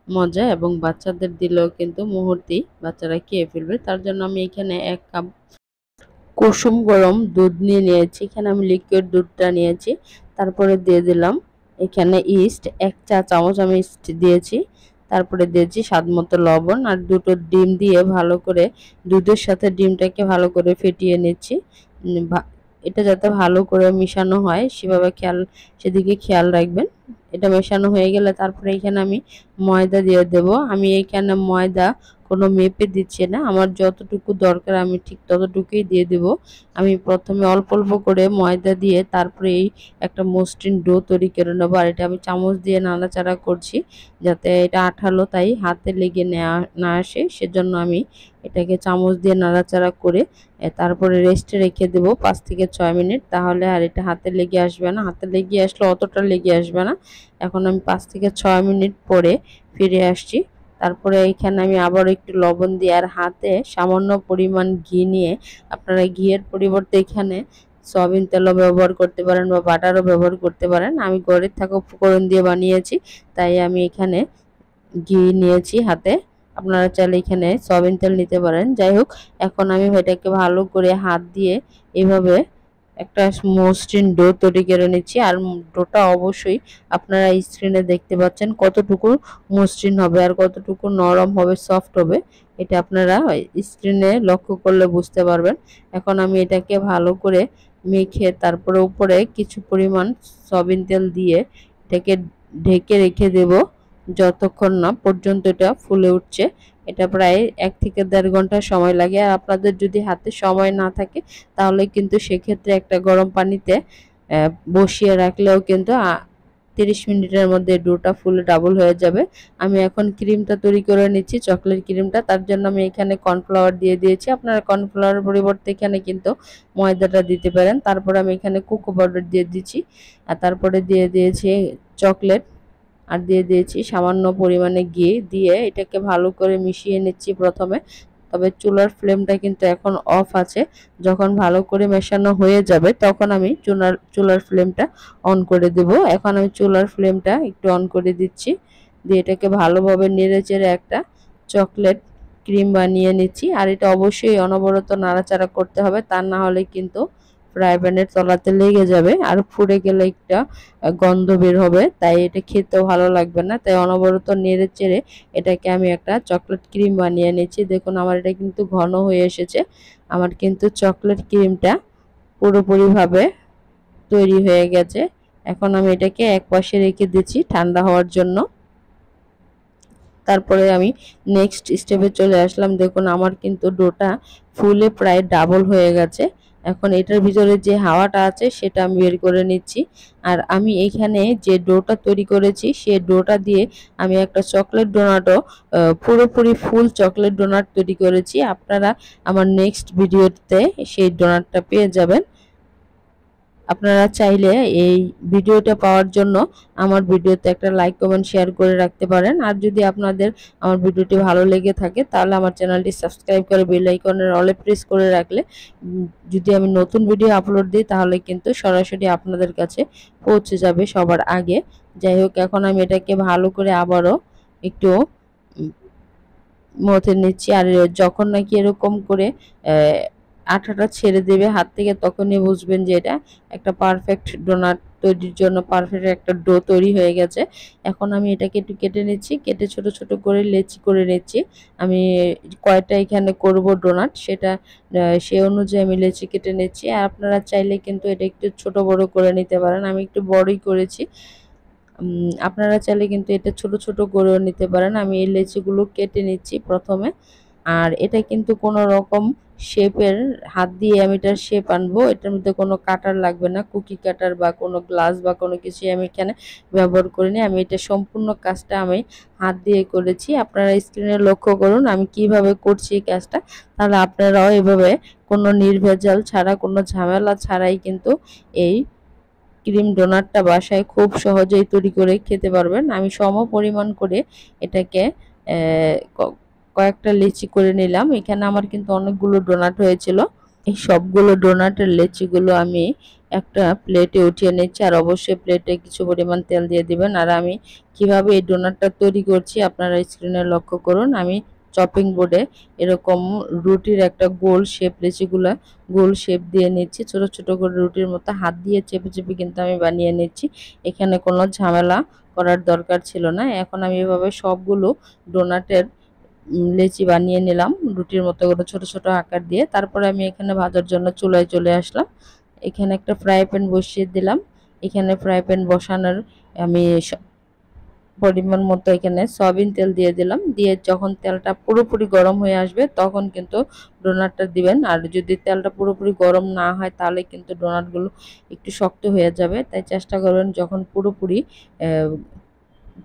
মজা এবং বাচ্চাদের দিলেও কিন্তু মুহূর্তেই বাচ্চারা খেয়ে ফেলবে। তার জন্য আমি এখানে 1 কাপ কুসুম গরম দুধ নিয়েছি। এখানে আমি লিকুইড দুধটা নিয়েছি। তারপরে দিয়ে দিলাম এখানে ইস্ট, 1 চা চামচ আমি ইস্ট দিয়েছি। তারপরে দিয়েছি স্বাদমতো লবণ আর 2টো ডিম দিয়ে ভালো করে দুধের সাথে ডিমটাকে ভালো করে ফেটিয়ে নিচ্ছি। এটা যাতে ভালো করে মিশানো হয় সেদিকে খেয়াল রাখবেন। এটা মেশানো হয়ে গেলে তারপরে এখানে আমি ময়দা দিয়ে দেব। আমি এখানে ময়দা কোনো মেপে দিচ্ছি না, আমার যতটুকু দরকার আমি ঠিক ততটুকুই দিয়ে দেব। আমি প্রথমে অল্প অল্প করে ময়দা দিয়ে তারপরে একটা মসৃণ ডো তৈরি করে নেব। আর এটা আমি চামচ দিয়ে নাড়াচাড়া করছি যাতে এটা আঠালো, তাই হাতে লেগে না আসে, সেজন্য আমি এটাকে চামচ দিয়ে নাড়াচাড়া করে তারপরে রেস্টে রেখে দেব 5 থেকে 6 মিনিট। তাহলে আর এটা হাতে লেগে আসবে না, হাতে লেগে আসলে অতটা লেগে আসবে না। এখন আমি 5 থেকে 6 মিনিট পরে ফিরে আসছি। তারপরে এখানে আমি আবার একটু লবণ দিয়ে আর হাতে সামান্য পরিমাণ ঘি নিয়ে, আপনারা ঘিয়ের পরিবর্তে এখানে সয়াবিন তেলও ব্যবহার করতে পারেন বা বাটারও ব্যবহার করতে পারেন। আমি ঘরে থাকা উপকরণ দিয়ে বানিয়েছি, তাই আমি এখানে ঘি নিয়েছি হাতে। আপনারা চাইলে এখানে সয়াবিন তেল নিতে পারেন। যাই হোক, এখন আমি এটাকে ভালো করে হাত দিয়ে এভাবে একটা মসৃণ ডো তৈরি করে নিচ্ছি। আর ডোটা অবশ্যই আপনারা স্ক্রিনে দেখতে পাচ্ছেন কতটুকু মসৃণ হবে আর কতটুকু নরম হবে, সফট হবে। এটা আপনারা স্ক্রিনে লক্ষ্য করলে বুঝতে পারবেন। এখন আমি এটাকে ভালো করে মেখে তারপরে উপরে কিছু পরিমাণ সয়াবিন তেল দিয়ে এটাকে ঢেকে রেখে দেব যতক্ষণ না পর্যন্ত এটা ফুলে উঠছে। এটা প্রায় 1 থেকে 1.5 ঘন্টা সময় লাগে। আর আপনাদের যদি হাতে সময় না থাকে তাহলে কিন্তু সেক্ষেত্রে একটা গরম পানিতে বসিয়ে রাখলেও কিন্তু 30 মিনিটের মধ্যে ডোটা ফুলে ডাবল হয়ে যাবে। আমি এখন ক্রিমটা তৈরি করে নিচ্ছি, চকলেট ক্রিমটা। তার জন্য আমি এখানে কর্নফ্লাওয়ার দিয়ে দিয়েছি। আপনারা কর্নফ্লাওয়ারের পরিবর্তে এখানে কিন্তু ময়দাটা দিতে পারেন। তারপরে আমি এখানে কোকো পাউডার দিয়ে দিচ্ছি আর তারপরে দিয়ে দিয়েছি চকলেট আর দিয়ে দিয়েছি সামান্য পরিমাণে ঘি দিয়ে এটাকে ভালো করে মিশিয়ে নিচ্ছি প্রথমে। তবে চুলার ফ্লেমটা কিন্তু এখন অফ আছে। যখন ভালো করে মেশানো হয়ে যাবে তখন আমি চুলার ফ্লেমটা অন করে দেব। এখন আমি চুলার ফ্লেমটা একটু অন করে দিচ্ছি, দিয়ে এটাকে ভালোভাবে নেড়েচেড়ে একটা চকলেট ক্রিম বানিয়ে নিচ্ছি। আর এটা অবশ্যই অনবরত নাড়াচাড়া করতে হবে, তা না হলে কিন্তু ফ্রাই প্যানের তলাতে লেগে যাবে আর পুড়ে গেলে একটা গন্ধ বের হবে, তাই এটা খেতেও ভালো লাগবে না। তাই অনবরত নেড়ে চেড়ে এটাকে আমি একটা চকলেট ক্রিম বানিয়ে নিচ্ছি। দেখুন আমার এটা কিন্তু ঘন হয়ে এসেছে। আমার কিন্তু চকলেট ক্রিমটা পুরোপুরিভাবে তৈরি হয়ে গেছে। এখন আমি এটাকে এক পাশে রেখে দিচ্ছি ঠান্ডা হওয়ার জন্য। তারপরে আমি নেক্সট স্টেপে চলে আসলাম। দেখুন আমার কিন্তু ডোটা ফুলে প্রায় ডাবল হয়ে গেছে। এখন এটার ভিতরে যে হাওয়াটা আছে সেটা আমি বের করে নিচ্ছি। আর আমি এখানে যে ডোটা তৈরি করেছি সেই ডোটা দিয়ে আমি একটা চকলেট ডোনাটও পুরোপুরি ফুল চকলেট ডোনাট তৈরি করেছি। আপনারা আমার নেক্সট ভিডিওতে সেই ডোনাটটা পেয়ে যাবেন। আপনারা চাইলে এই ভিডিওটা পাওয়ার জন্য আমার ভিডিওতে একটা লাইক, কমেন্ট, শেয়ার করে রাখতে পারেন। আর যদি আপনাদের আমার ভিডিওটি ভালো লেগে থাকে তাহলে আমার চ্যানেলটি সাবস্ক্রাইব করে বেল আইকনের অলে প্রেস করে রাখলে যদি আমি নতুন ভিডিও আপলোড দিই তাহলে কিন্তু সরাসরি আপনাদের কাছে পৌঁছে যাবে সবার আগে। যাই হোক, এখন আমি এটাকে ভালো করে আবারও একটু মথে নিচ্ছি। আর যখন নাকি এরকম করে আঠাটা ছেড়ে দেবে হাত থেকে, তখনই বুঝবেন যে এটা একটা পারফেক্ট ডোনাট তৈরির জন্য পারফেক্ট একটা ডো তৈরি হয়ে গেছে। এখন আমি এটাকে একটু কেটে নিচ্ছি, কেটে ছোট ছোট করে লেচি করে নিচ্ছি। আমি কয়টা এখানে করব ডোনাট সেটা সে অনুযায়ী আমি লেচি কেটে নিচ্ছি। আর আপনারা চাইলে কিন্তু এটা একটু ছোট বড় করে নিতে পারেন, আমি একটু বড়ই করেছি। আপনারা চাইলে কিন্তু এটা ছোট ছোট করেও নিতে পারেন। আমি এই লেচিগুলো কেটে নিচ্ছি প্রথমে। আর এটা কিন্তু কোনো রকম শেপের হাত দিয়ে আমি এটার শেপ আনবো, এটার মধ্যে কোনো কাটার লাগবে না, কুকি কাটার বা কোনো গ্লাস বা কোনো কিছুই আমি এখানে ব্যবহার করিনি। আমি এটা সম্পূর্ণ কাজটা আমি হাত দিয়ে করেছি। আপনারা স্ক্রিনে লক্ষ্য করুন আমি কিভাবে করছি এই কাজটা, তাহলে আপনারাও এভাবে কোনো নির্ভেজাল ছাড়া, কোনো ঝামেলা ছাড়াই কিন্তু এই ক্রিম ডোনাটটা বাসায় খুব সহজেই তৈরি করে খেতে পারবেন। আমি সম পরিমাণ করে এটাকে কয়েকটা লেচি করে নিলাম। এখানে আমার কিন্তু অনেকগুলো ডোনাট হয়েছিল। এই সবগুলো ডোনাটের লেচিগুলো আমি একটা প্লেটে উঠিয়ে নিচ্ছি। আর অবশ্যই প্লেটে কিছু পরিমাণ তেল দিয়ে দিবেন। আর আমি কিভাবে এই ডোনাটটা তৈরি করছি আপনারা স্ক্রিনে লক্ষ্য করুন। আমি চপিং বোর্ডে এরকম রুটির একটা গোল শেপ, লেচিগুলা গোল শেপ দিয়ে নিচ্ছি, ছোট ছোট করে রুটির মতো হাত দিয়ে চেপে চেপে কিন্তু আমি বানিয়ে নিচ্ছি। এখানে কোনো ঝামেলা করার দরকার ছিল না। এখন আমি এভাবে সবগুলো ডোনাটের লেচি বানিয়ে নিলাম রুটির মতো করে ছোট ছোট আকার দিয়ে। তারপরে আমি এখানে ভাজার জন্য চুলায় চলে আসলাম। এখানে একটা ফ্রাই প্যান বসিয়ে দিলাম। এখানে ফ্রাই প্যান বসানোর আমি পরিমাণ মতো এখানে সয়াবিন তেল দিয়ে দিলাম। দিয়ে যখন তেলটা পুরোপুরি গরম হয়ে আসবে তখন কিন্তু ডোনাটটা দিবেন। আর যদি তেলটা পুরোপুরি গরম না হয় তাহলে কিন্তু ডোনাটগুলো একটু শক্ত হয়ে যাবে। তাই চেষ্টা করবেন যখন পুরোপুরি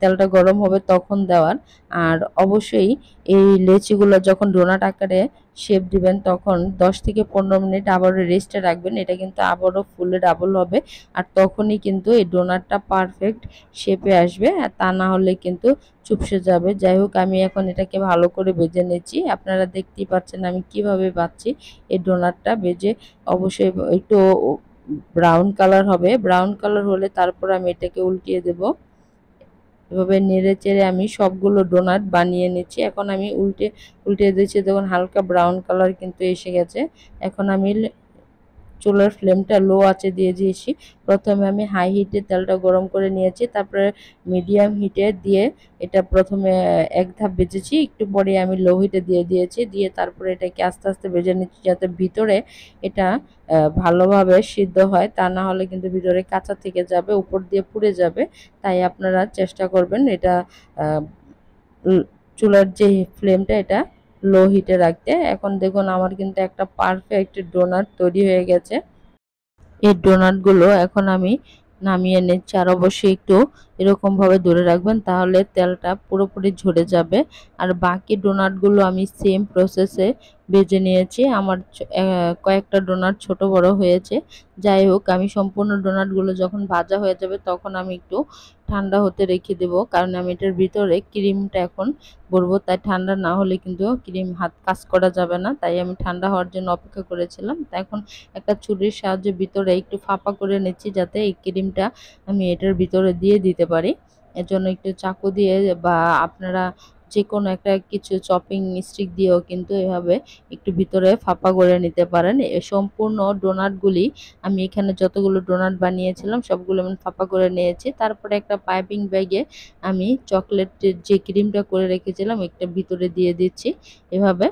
তেলটা গরম হবে তখন দেওয়ার। আর অবশ্যই এই লেচিগুলো যখন ডোনাট আকারে শেপ দিবেন তখন 10 থেকে 15 মিনিট আবারও রেস্টে রাখবেন। এটা কিন্তু আবারও ফুলে ডাবল হবে। আর তখনই কিন্তু এই ডোনাটটা পারফেক্ট শেপে আসবে। আর তা না হলে কিন্তু চুপসে যাবে। যাই হোক আমি এখন এটাকে ভালো করে ভেজে নিচ্ছি। আপনারা দেখতেই পাচ্ছেন আমি কিভাবে ভাজছি। এই ডোনাটটা ভেজে অবশ্যই একটু ব্রাউন কালার হবে। ব্রাউন কালার হলে তারপর আমি এটাকে উল্টিয়ে দেব। এভাবে নেড়ে চেড়ে আমি সবগুলো ডোনাট বানিয়ে নিচ্ছি। এখন আমি উল্টে উল্টে দিচ্ছি, দেখুন হালকা ব্রাউন কালার কিন্তু এসে গেছে। এখন আমি চুলার ফ্লেমটা লো আঁচে দিয়ে দিয়েছি। প্রথমে আমি হাই হিটে তেলটা গরম করে নিয়েছি, তারপরে মিডিয়াম হিটে দিয়ে এটা প্রথমে এক ধাপ ভেজেছি, একটু পরে আমি লো হিটে দিয়ে দিয়েছি। দিয়ে তারপরে এটাকে আস্তে আস্তে ভেজে নিচ্ছি যাতে ভিতরে এটা ভালোভাবে সিদ্ধ হয়, তা না হলে কিন্তু ভিতরে কাঁচা থেকে যাবে, উপর দিয়ে পুড়ে যাবে। তাই আপনারা চেষ্টা করবেন এটা চুলার যে ফ্লেমটা এটা লো হিটে রাখতে। এখন দেখুন আমার কিন্তু একটা পারফেক্ট ডোনাট তৈরি হয়ে গেছে। এই ডোনাটগুলো এখন আমি নামিয়ে নিচ্ছি। আর অবশ্যই একটু এরকমভাবে ধরে রাখবেন, তাহলে তেলটা পুরোপুরি ঝরে যাবে। আর বাকি ডোনাটগুলো আমি সেম প্রসেসে ভেজে নিয়েছি। আমার কয়েকটা ডোনাট ছোট বড় হয়েছে। যাই হোক আমি সম্পূর্ণ ডোনাটগুলো যখন ভাজা হয়ে যাবে তখন আমি একটু ঠান্ডা হতে রেখে দেবো, কারণ আমি এটার ভিতরে ক্রিমটা এখন ভরবো। তাই ঠান্ডা না হলে কিন্তু ক্রিম হাত কাজ করা যাবে না। তাই আমি ঠান্ডা হওয়ার জন্য অপেক্ষা করেছিলাম। তাই এখন একটা ছুরির সাহায্যে ভিতরে একটু ফাঁপা করে নিচ্ছি যাতে এই ক্রিমটা আমি এটার ভিতরে দিয়ে দিতে পারি। এর জন্য একটু চাকু দিয়ে বা আপনারা যে কোনো একটা কিছু চপিং স্টিক দিয়েও কিন্তু এভাবে একটু ভিতরে ফাঁপা করে নিতে পারেন। সম্পূর্ণ ডোনাটগুলি আমি এখানে যতগুলো ডোনাট বানিয়েছিলাম সবগুলো আমি ফাঁপা করে নিয়েছি। তারপরে একটা পাইপিং ব্যাগে আমি চকলেটের যে ক্রিমটা করে রেখেছিলাম একটা ভিতরে দিয়ে দিচ্ছি এভাবে।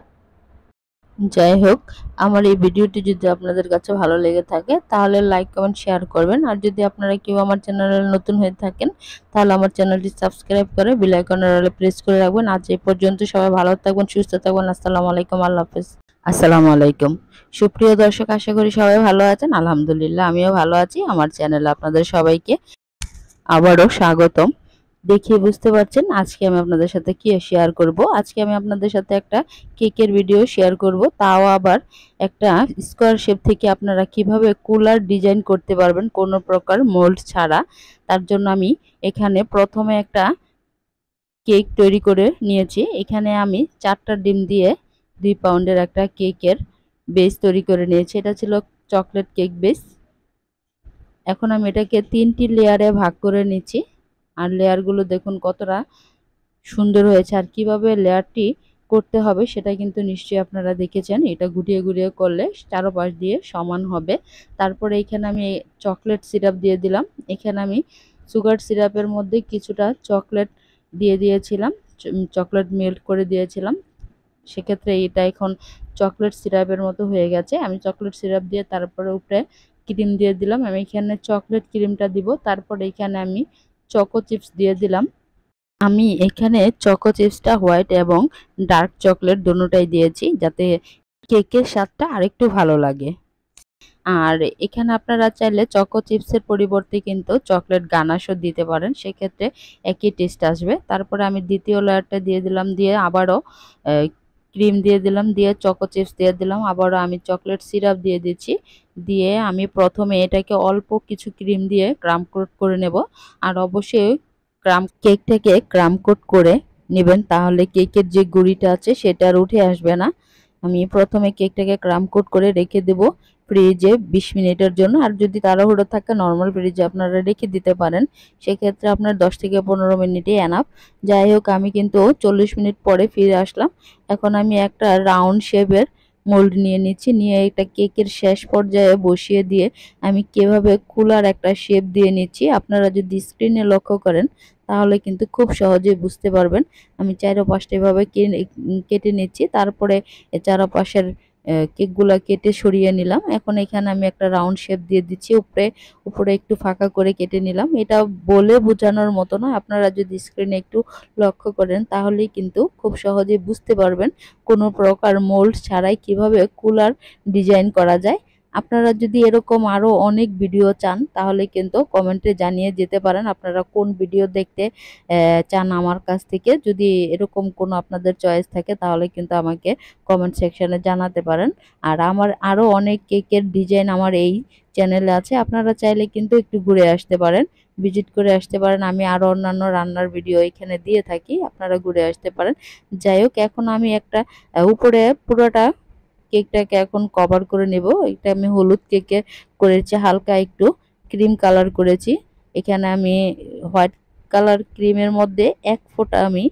যাই হোক আমার এই ভিডিওটি যদি আপনাদের কাছে ভালো লেগে থাকে তাহলে লাইক কমেন্ট শেয়ার করবেন। আর যদি আপনারা কেউ আমার চ্যানেলে নতুন হয়ে থাকেন তাহলে আমার চ্যানেলটি সাবস্ক্রাইব করে বেল আইকনের অলে প্রেস করে রাখবেন। আজ এই পর্যন্ত, সবাই ভালো থাকবেন, সুস্থ থাকবেন। আসসালামু আলাইকুম, আল্লাহ হাফেজ। আসসালামু আলাইকুম। সুপ্রিয় দর্শক, আশা করি সবাই ভালো আছেন। আলহামদুলিল্লাহ আমিও ভালো আছি। আমার চ্যানেলে আপনাদের সবাইকে আবারও স্বাগতম। দেখিয়ে বুঝতে পারছেন আজকে আমি আপনাদের সাথে কি শেয়ার করব। আজকে আমি আপনাদের সাথে একটা কেকের ভিডিও শেয়ার করব, তাও আবার একটা স্কোয়ার শেপ থেকে আপনারা কিভাবে কুলার ডিজাইন করতে পারবেন কোনো প্রকার মোল্ড ছাড়া। তার জন্য আমি এখানে প্রথমে একটা কেক তৈরি করে নিয়েছি। এখানে আমি 4টা ডিম দিয়ে 2 পাউন্ডের একটা কেকের বেস তৈরি করে নিয়েছি। এটা ছিল চকলেট কেক বেস। এখন আমি এটাকে 3টি লেয়ারে ভাগ করে নিচ্ছি। আর লেয়ারগুলো দেখুন কতটা সুন্দর হয়েছে, আর কিভাবে লেয়ারটি করতে হবে সেটা কিন্তু নিশ্চয়ই আপনারা দেখেছেন। এটা গুটিয়ে গুটিয়ে করলে চারপাশ দিয়ে সমান হবে। তারপরে এখানে আমি চকলেট সিরাপ দিয়ে দিলাম। এখানে আমি সুগার সিরাপের মধ্যে কিছুটা চকলেট দিয়ে দিয়েছিলাম, চকলেট মেল্ট করে দিয়েছিলাম। সেক্ষেত্রে এটা এখন চকলেট সিরাপের মতো হয়ে গেছে। আমি চকলেট সিরাপ দিয়ে তারপরে উপরে ক্রিম দিয়ে দিলাম। আমি এখানে চকলেট ক্রিমটা দিব। তারপরে এখানে আমি চকো চিপস দিয়ে দিলাম। আমি এখানে চকো চিপসটা হোয়াইট এবং ডার্ক চকলেট দোনোটাই দিয়েছি, যাতে কেকের স্বাদটা আরেকটু ভালো লাগে। আর এখানে আপনারা চাইলে চকো চিপসের পরিবর্তে কিন্তু চকলেট গানাশও দিতে পারেন, সেক্ষেত্রে একই টেস্ট আসবে। তারপরে আমি দ্বিতীয় লেয়ারটা দিয়ে দিলাম, দিয়ে আবারও ক্রিম দিয়ে দিলাম, দিয়ে চকো চিপস দিয়ে দিলাম, আবারও আমি চকলেট সিরাপ দিয়ে দিচ্ছি। দিয়ে আমি প্রথমে এটাকে অল্প কিছু ক্রিম দিয়ে ক্রাম কোট করে নেব। আর অবশ্যই কেকটাকে ক্রাম কোট করে নেবেন, তাহলে কেকের যে গুঁড়িটা আছে সেটা আর উঠে আসবে না। আমি প্রথমে কেকটাকে ক্রাম কোট করে রেখে দেব ফ্রিজে 20 মিনিটের জন্য। আর যদি তাড়াহুড়ো থাকে নর্মাল ফ্রিজে আপনারা রেখে দিতে পারেন, সেক্ষেত্রে আপনার 10 থেকে 15 মিনিটই এনাফ। যাই হোক, আমি কিন্তু 40 মিনিট পরে ফিরে আসলাম। এখন আমি একটা রাউন্ড শেপের মোল্ড নিয়ে নিচ্ছি, নিয়ে এটা কেকের শেষ পর্যায়ে বসিয়ে দিয়ে আমি কিভাবে কুলার একটা শেপ দিয়ে নিচ্ছি, আপনারা যদি স্ক্রিনে লক্ষ্য করেন তাহলে কিন্তু খুব সহজেই বুঝতে পারবেন। আমি চারপাশটা এভাবে কেটে নিচ্ছি, তারপরে চারপাশের কেকগুলা কেটে সরিয়ে নিলাম। এখন এখানে আমি একটা রাউন্ড শেপ দিয়ে দিচ্ছি, উপরে একটু ফাঁকা করে কেটে নিলাম। এটা বলে বোঝানোর মতো নয়, আপনারা যদি স্ক্রিনে একটু লক্ষ্য করেন তাহলেই কিন্তু খুব সহজেই বুঝতে পারবেন কোনো প্রকার মোল্ড ছাড়াই কিভাবে কুলার ডিজাইন করা যায়। আপনারা যদি এরকম আরো অনেক ভিডিও চান তাহলে কিন্তু কমেন্টে জানিয়ে যেতে পারেন আপনারা কোন ভিডিও দেখতে চান আমার কাছ থেকে। যদি এরকম কোনো আপনাদের চয়েস থাকে তাহলে কিন্তু আমাকে কমেন্ট সেকশনে জানাতে পারেন। আর আমার আরো অনেক কেকের ডিজাইন আমার এই চ্যানেলে আছে, আপনারা চাইলে কিন্তু একটু ঘুরে আসতে পারেন, ভিজিট করে আসতে পারেন। আমি আরো অন্যান্য রান্নার ভিডিও এখানে দিয়ে থাকি, আপনারা ঘুরে আসতে পারেন। যাই হোক, এখন আমি একটা উপরে পুরোটা কেকটাকে এখন কভার করে নেব। এটা আমি হলুদ কেকে করেছি, হালকা একটু ক্রিম কালার করেছি। এখানে আমি হোয়াইট কালার ক্রিমের মধ্যে এক ফোঁটা আমি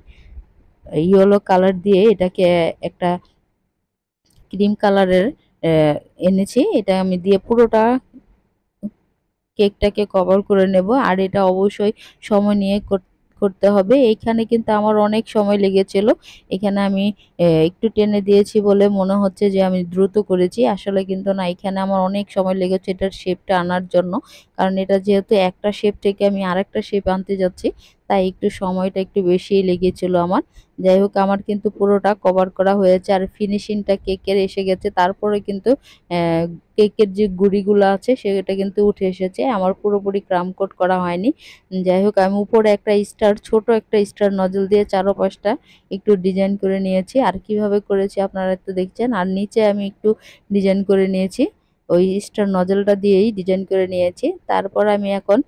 ইয়েলো কালার দিয়ে এটাকে একটা ক্রিম কালারের এনেছি। এটা আমি দিয়ে পুরোটা কেকটাকে কভার করে নেব। আর এটা অবশ্যই সময় নিয়ে করতে হবে। এইখানে কিন্তু আমার অনেক সময় লেগেছিল। এখানে আমি একটু টেনে দিয়েছি বলে মনে হচ্ছে যে আমি দ্রুত করেছি, আসলে কিন্তু না, এখানে আমার অনেক সময় লেগেছে এটার শেপটা আনার জন্য। কারণ এটা যেহেতু একটা শেপ থেকে আমি আরেকটা শেপ আনতে যাচ্ছি, তাই একটু সময়টা একটু বেশিই লেগেছিল আমার। যাই হোক, আমার কিন্তু পুরোটা কভার করা হয়েছে আর ফিনিশিংটা কেকের এসে গেছে। তারপরে কিন্তু কেকের যে গুঁড়িগুলো আছে সেটা কিন্তু উঠে এসেছে, আমার পুরোপুরি ক্রাম কোট করা হয়নি। যাই হোক, আমি উপরে একটা স্টার, ছোট একটা স্টার নজল দিয়ে চারপাশটা একটু ডিজাইন করে নিয়েছি। আর কিভাবে করেছি আপনারা একটু দেখছেন। আর নিচে আমি একটু ডিজাইন করে নিয়েছি, ওই স্টার নজলটা দিয়েই ডিজাইন করে নিয়েছি। তারপর আমি এখন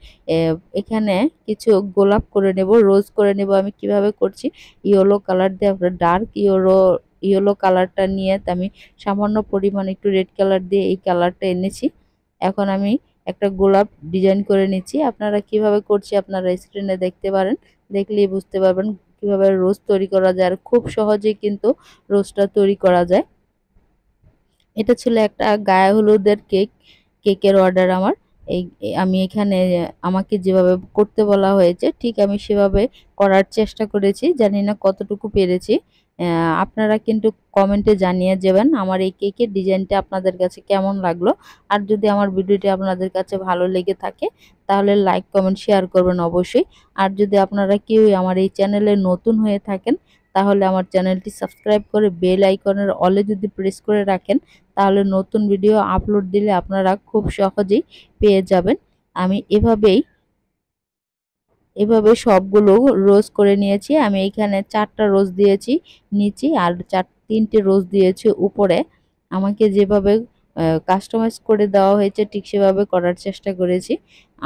এখানে কিছু গোলাপ করে নেব, রোজ করে নেব। আমি কিভাবে করছি, ইয়েলো কালার দিয়ে, আপনার ডার্ক ইয়েলো কালারটা নিয়ে আমি সামান্য পরিমাণ একটু রেড কালার দিয়ে এই কালারটা এনেছি। এখন আমি একটা গোলাপ ডিজাইন করে নিচ্ছি। আপনারা কিভাবে করছি আপনারা স্ক্রিনে দেখতে পারেন, দেখলেই বুঝতে পারবেন কিভাবে রোজ তৈরি করা যায়। আর খুব সহজেই কিন্তু রোজটা তৈরি করা যায়। এটা ছিল একটা গায়ে হলুদের কেকের অর্ডার আমার। আমি এখানে আমাকে যেভাবে করতে বলা হয়েছে ঠিক আমি সেভাবে করার চেষ্টা করেছি, জানি না কতটুকু পেরেছি। আপনারা কিন্তু কমেন্টে জানিয়ে যাবেন আমার এই কেকের ডিজাইনটা আপনাদের কাছে কেমন লাগলো। আর যদি আমার ভিডিওটি আপনাদের কাছে ভালো লেগে থাকে তাহলে লাইক কমেন্ট শেয়ার করবেন অবশ্যই। আর যদি আপনারা কেউ আমার এই চ্যানেলে নতুন হয়ে থাকেন তাহলে আমার চ্যানেলটি সাবস্ক্রাইব করে বেল আইকনের অলে যদি প্রেস করে রাখেন তাহলে নতুন ভিডিও আপলোড দিলে আপনারা খুব সহজেই পেয়ে যাবেন। আমি এভাবে সবগুলো রোজ করে নিয়েছি। আমি এখানে 4টা রোজ দিয়েছি নিচে, আর 3টে রোজ দিয়েছি উপরে। আমাকে যেভাবে কাস্টমাইজ করে দেওয়া হয়েছে ঠিক সেভাবে করার চেষ্টা করেছি।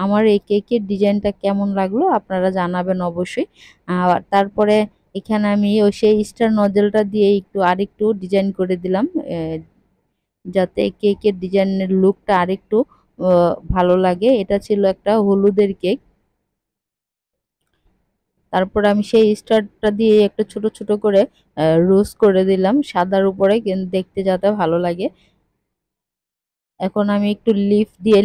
আমার এই কেকের ডিজাইনটা কেমন লাগলো আপনারা জানাবেন অবশ্যই। আর তারপরে এখানে আমি ওই সেই স্টার নজেলটা দিয়ে একটু আরেকটু ডিজাইন করে দিলাম, যাতে কেকের ডিজাইনের লুকটা আরেকটু ভালো লাগে। এটা ছিল একটা হলুদের কেক। তারপর আমি সেই স্টারটা দিয়ে একটা ছোট ছোট করে রোস্ট করে দিলাম সাদার উপরে, কিন্তু দেখতে যাতে ভালো লাগে। এখন আমি একটু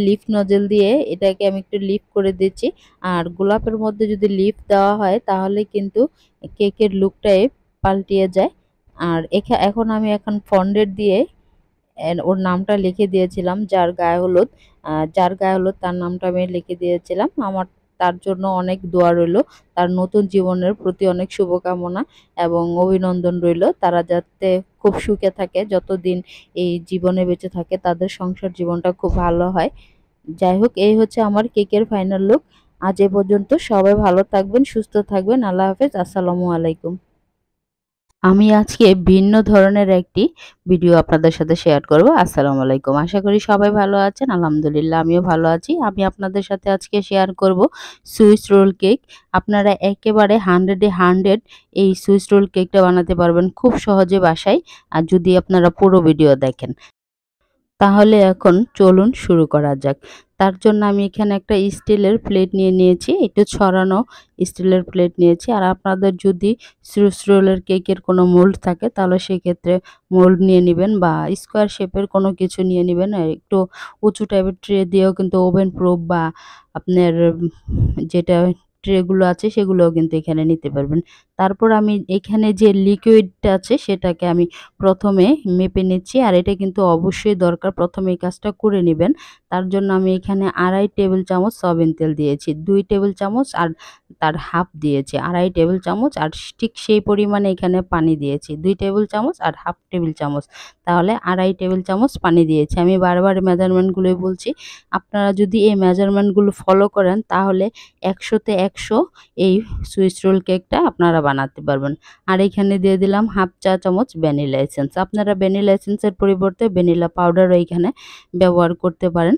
লিফ নজেল দিয়ে এটাকে আমি একটু লিফ করে দিচ্ছি। আর গোলাপের মধ্যে যদি লিফ দেওয়া হয় তাহলে কিন্তু কেকের লুকটাই পাল্টিয়ে যায়। আর এখন আমি ফন্ডেন্ট দিয়ে ওর নামটা লিখে দিয়েছিলাম, যার গায়ে হলুদ তার নামটা আমি লিখে দিয়েছিলাম। আমার তার জন্য অনেক দোয়া রইলো, তার নতুন জীবনের প্রতি অনেক শুভকামনা এবং অভিনন্দন রইলো। তারা যাতে খুব সুখে থাকে, যতদিন এই জীবনে বেঁচে থাকে তাদের সংসার জীবনটা খুব ভালো হয়। যাই হোক, এই হচ্ছে আমার কেকের ফাইনাল লুক। আজ এ পর্যন্ত। সবাই ভালো থাকবেন, সুস্থ থাকবেন। আল্লাহ হাফেজ। আসসালামু আলাইকুম। আমি আজকে ভিন্ন ধরনের একটি ভিডিও আপনাদের সাথে শেয়ার করব। আসসালামু আলাইকুম। আশা করি সবাই ভালো আছেন। আলহামদুলিল্লাহ আমিও ভালো আছি। আমি আপনাদের সাথে আজকে শেয়ার করব সুইস রোল কেক। আপনারা একেবারে 100 এ 100 এই সুইস রোল কেকটা বানাতে পারবেন খুব সহজে বাসায়, আর যদি আপনারা পুরো ভিডিও দেখেন। তাহলে এখন চলুন শুরু করা যাক। তার জন্য আমি এখানে একটা স্টিলের প্লেট নিয়ে নিয়েছি, একটু ছড়ানো স্টিলের প্লেট নিয়েছি। আর আপনাদের যদি সুইস রোলের কেকের কোনো মোল্ড থাকে তাহলে সেক্ষেত্রে মোল্ড নিয়ে নেবেন, বা স্কোয়ার শেপের কোনো কিছু নিয়ে নেবেন। একটু উঁচু টাইপের ট্রে দিয়েও কিন্তু ওভেন প্রুফ বা আপনার যেটা ট্রেগুলো আছে সেগুলোও কিন্তু এখানে নিতে পারবেন। তারপর আমি এখানে যে লিকুইডটা আছে সেটাকে আমি প্রথমে মেপে নিচ্ছি, আর এটা কিন্তু অবশ্যই দরকার, প্রথমে এই কাজটা করে নেবেন। তার জন্য আমি এখানে 2.5 টেবিল চামচ সয়াবিন তেল দিয়েছি, 2 টেবিল চামচ আর তার হাফ দিয়েছি 2.5 টেবিল চামচ, আর ঠিক সেই পরিমাণে এখানে পানি দিয়েছি 2 টেবিল চামচ আর হাফ টেবিল চামচ, তাহলে 2.5 টেবিল চামচ পানি দিয়েছি। আমি বারবার মেজারমেন্টগুলোই বলছি, আপনারা যদি এই মেজারমেন্টগুলো ফলো করেন তাহলে 100-তে 100 এই সুইস রোল কেকটা আপনারা বানাতে পারবেন। আর এখানে দিয়ে দিলাম হাফ চা চামচ ভ্যানিলা এসেন্স। আপনারা ভ্যানিলা এসেন্সের পরিবর্তে ভ্যানিলা পাউডারও এখানে ব্যবহার করতে পারেন।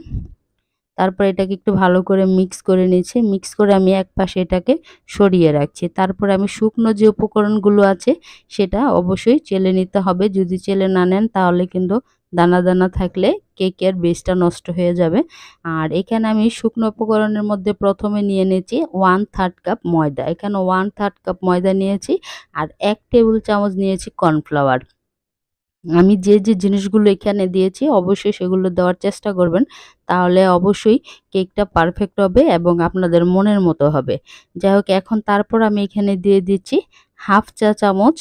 তারপর এটাকে একটু ভালো করে মিক্স করে নিচ্ছি। মিক্স করে আমি একপাশে এটাকে সরিয়ে রাখছি। তারপর আমি শুকনো যে উপকরণগুলো আছে সেটা অবশ্যই চেলে নিতে হবে। যদি চেলে না নেন তাহলে কিন্তু দানা দানা থাকলে কেকের বেসটা নষ্ট হয়ে যাবে। আর এখানে আমি শুকনো উপকরণের মধ্যে প্রথমে নিয়ে নিয়েছি 1/3 কাপ ময়দা। এখানে 1/3 কাপ ময়দা নিয়েছি, আর 1 টেবিল চামচ নিয়েছি কর্নফ্লাওয়ার। আমি যে জিনিসগুলো এখানে দিয়েছি অবশ্যই সেগুলো দেওয়ার চেষ্টা করবেন, তাহলে অবশ্যই কেকটা পারফেক্ট হবে এবং আপনাদের মনের মতো হবে। যাই হোক, এখন তারপর আমি এখানে দিয়ে দিচ্ছি হাফ চা চামচ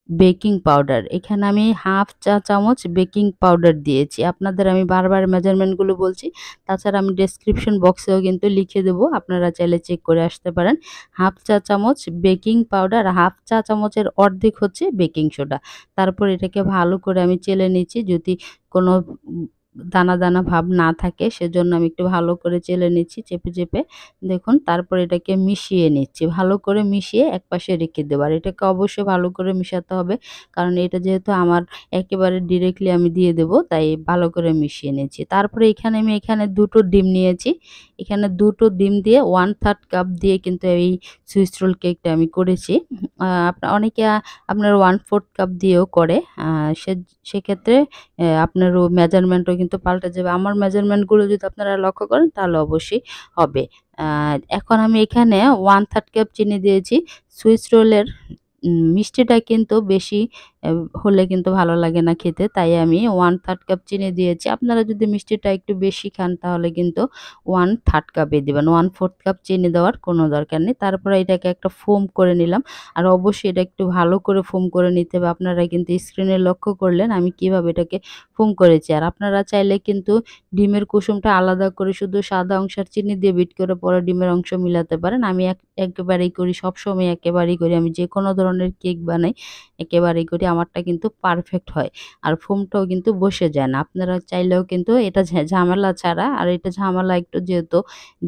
বেকিং পাউডার। এখানে আমি হাফ চা চামচ বেকিং পাউডার দিয়েছি। আপনাদের আমি বারবার মেজারমেন্টগুলো বলছি, তাছাড়া আমি ডেসক্রিপশন বক্সেও কিন্তু লিখে দেবো, আপনারা চাইলে চেক করে আসতে পারেন। হাফ চা চামচ বেকিং পাউডার, হাফ চা চামচের অর্ধেক হচ্ছে বেকিং সোডা। তারপর এটাকে ভালো করে আমি চেলে নিচ্ছি, যদি কোনো দানা দানা ভাব না থাকে সেজন্য আমি একটু ভালো করে চেলে নিচ্ছি চেপে চেপে। দেখুন, তারপর এটাকে মিশিয়ে নিচ্ছি, ভালো করে মিশিয়ে একপাশে রেখে দেবো। আর এটাকে অবশ্যই ভালো করে মিশাতে হবে, কারণ এটা যেহেতু আমার একেবারে ডিরেক্টলি আমি দিয়ে দেব, তাই ভালো করে মিশিয়ে নিচ্ছি। তারপরে এখানে 2টো ডিম নিয়েছি। এখানে 2টো ডিম দিয়ে 1/3 কাপ দিয়ে কিন্তু এই সুইস রোল কেকটা আমি করেছি। অনেকে আপনার 1/4 কাপ দিয়েও করে। সেক্ষেত্রে আপনারও মেজারমেন্টও কিন্তু পাল্টে যাবে। আমার মেজারমেন্টগুলো যদি আপনারা লক্ষ্য করেন তাহলে অবশ্যই হবে। এখন আমি এখানে 1/3 কাপ চিনি দিয়েছি। সুইস রোলের মিষ্টিটা কিন্তু বেশি হলে কিন্তু ভালো লাগে না খেতে। তাই আমি 1/3 কাপ চিনি দিয়েছি। আপনারা যদি মিষ্টিটা একটু বেশি খান তাহলে কিন্তু 1/3 কাপই দিবেন। 1/4 কাপ চিনি দেওয়ার কোনো দরকার নেই। তারপরে এটাকে একটা ফোম করে নিলাম। আর অবশ্যই এটা একটু ভালো করে ফোম করে নিতে হবে। আপনারা কিন্তু স্ক্রিনে লক্ষ্য করলেন আমি কিভাবে এটাকে ফোম করেছি। আর আপনারা চাইলে কিন্তু ডিমের কুসুমটা আলাদা করে শুধু সাদা অংশ আর চিনি দিয়ে বিট করে পরে ডিমের অংশ মিলাতে পারেন। আমি একেবারেই করি, সবসময় একেবারেই করি। আমি যেকোনো ধরনের কেক বানাই একেবারেই করি। আমারটা কিন্তু পারফেক্ট হয়। আর ফোমটাও কিন্তু বসে যায় না। আপনারা চাইলেও কিন্তু এটা ঝামেলা ছাড়া, আর এটা ঝামেলা একটু, যেহেতু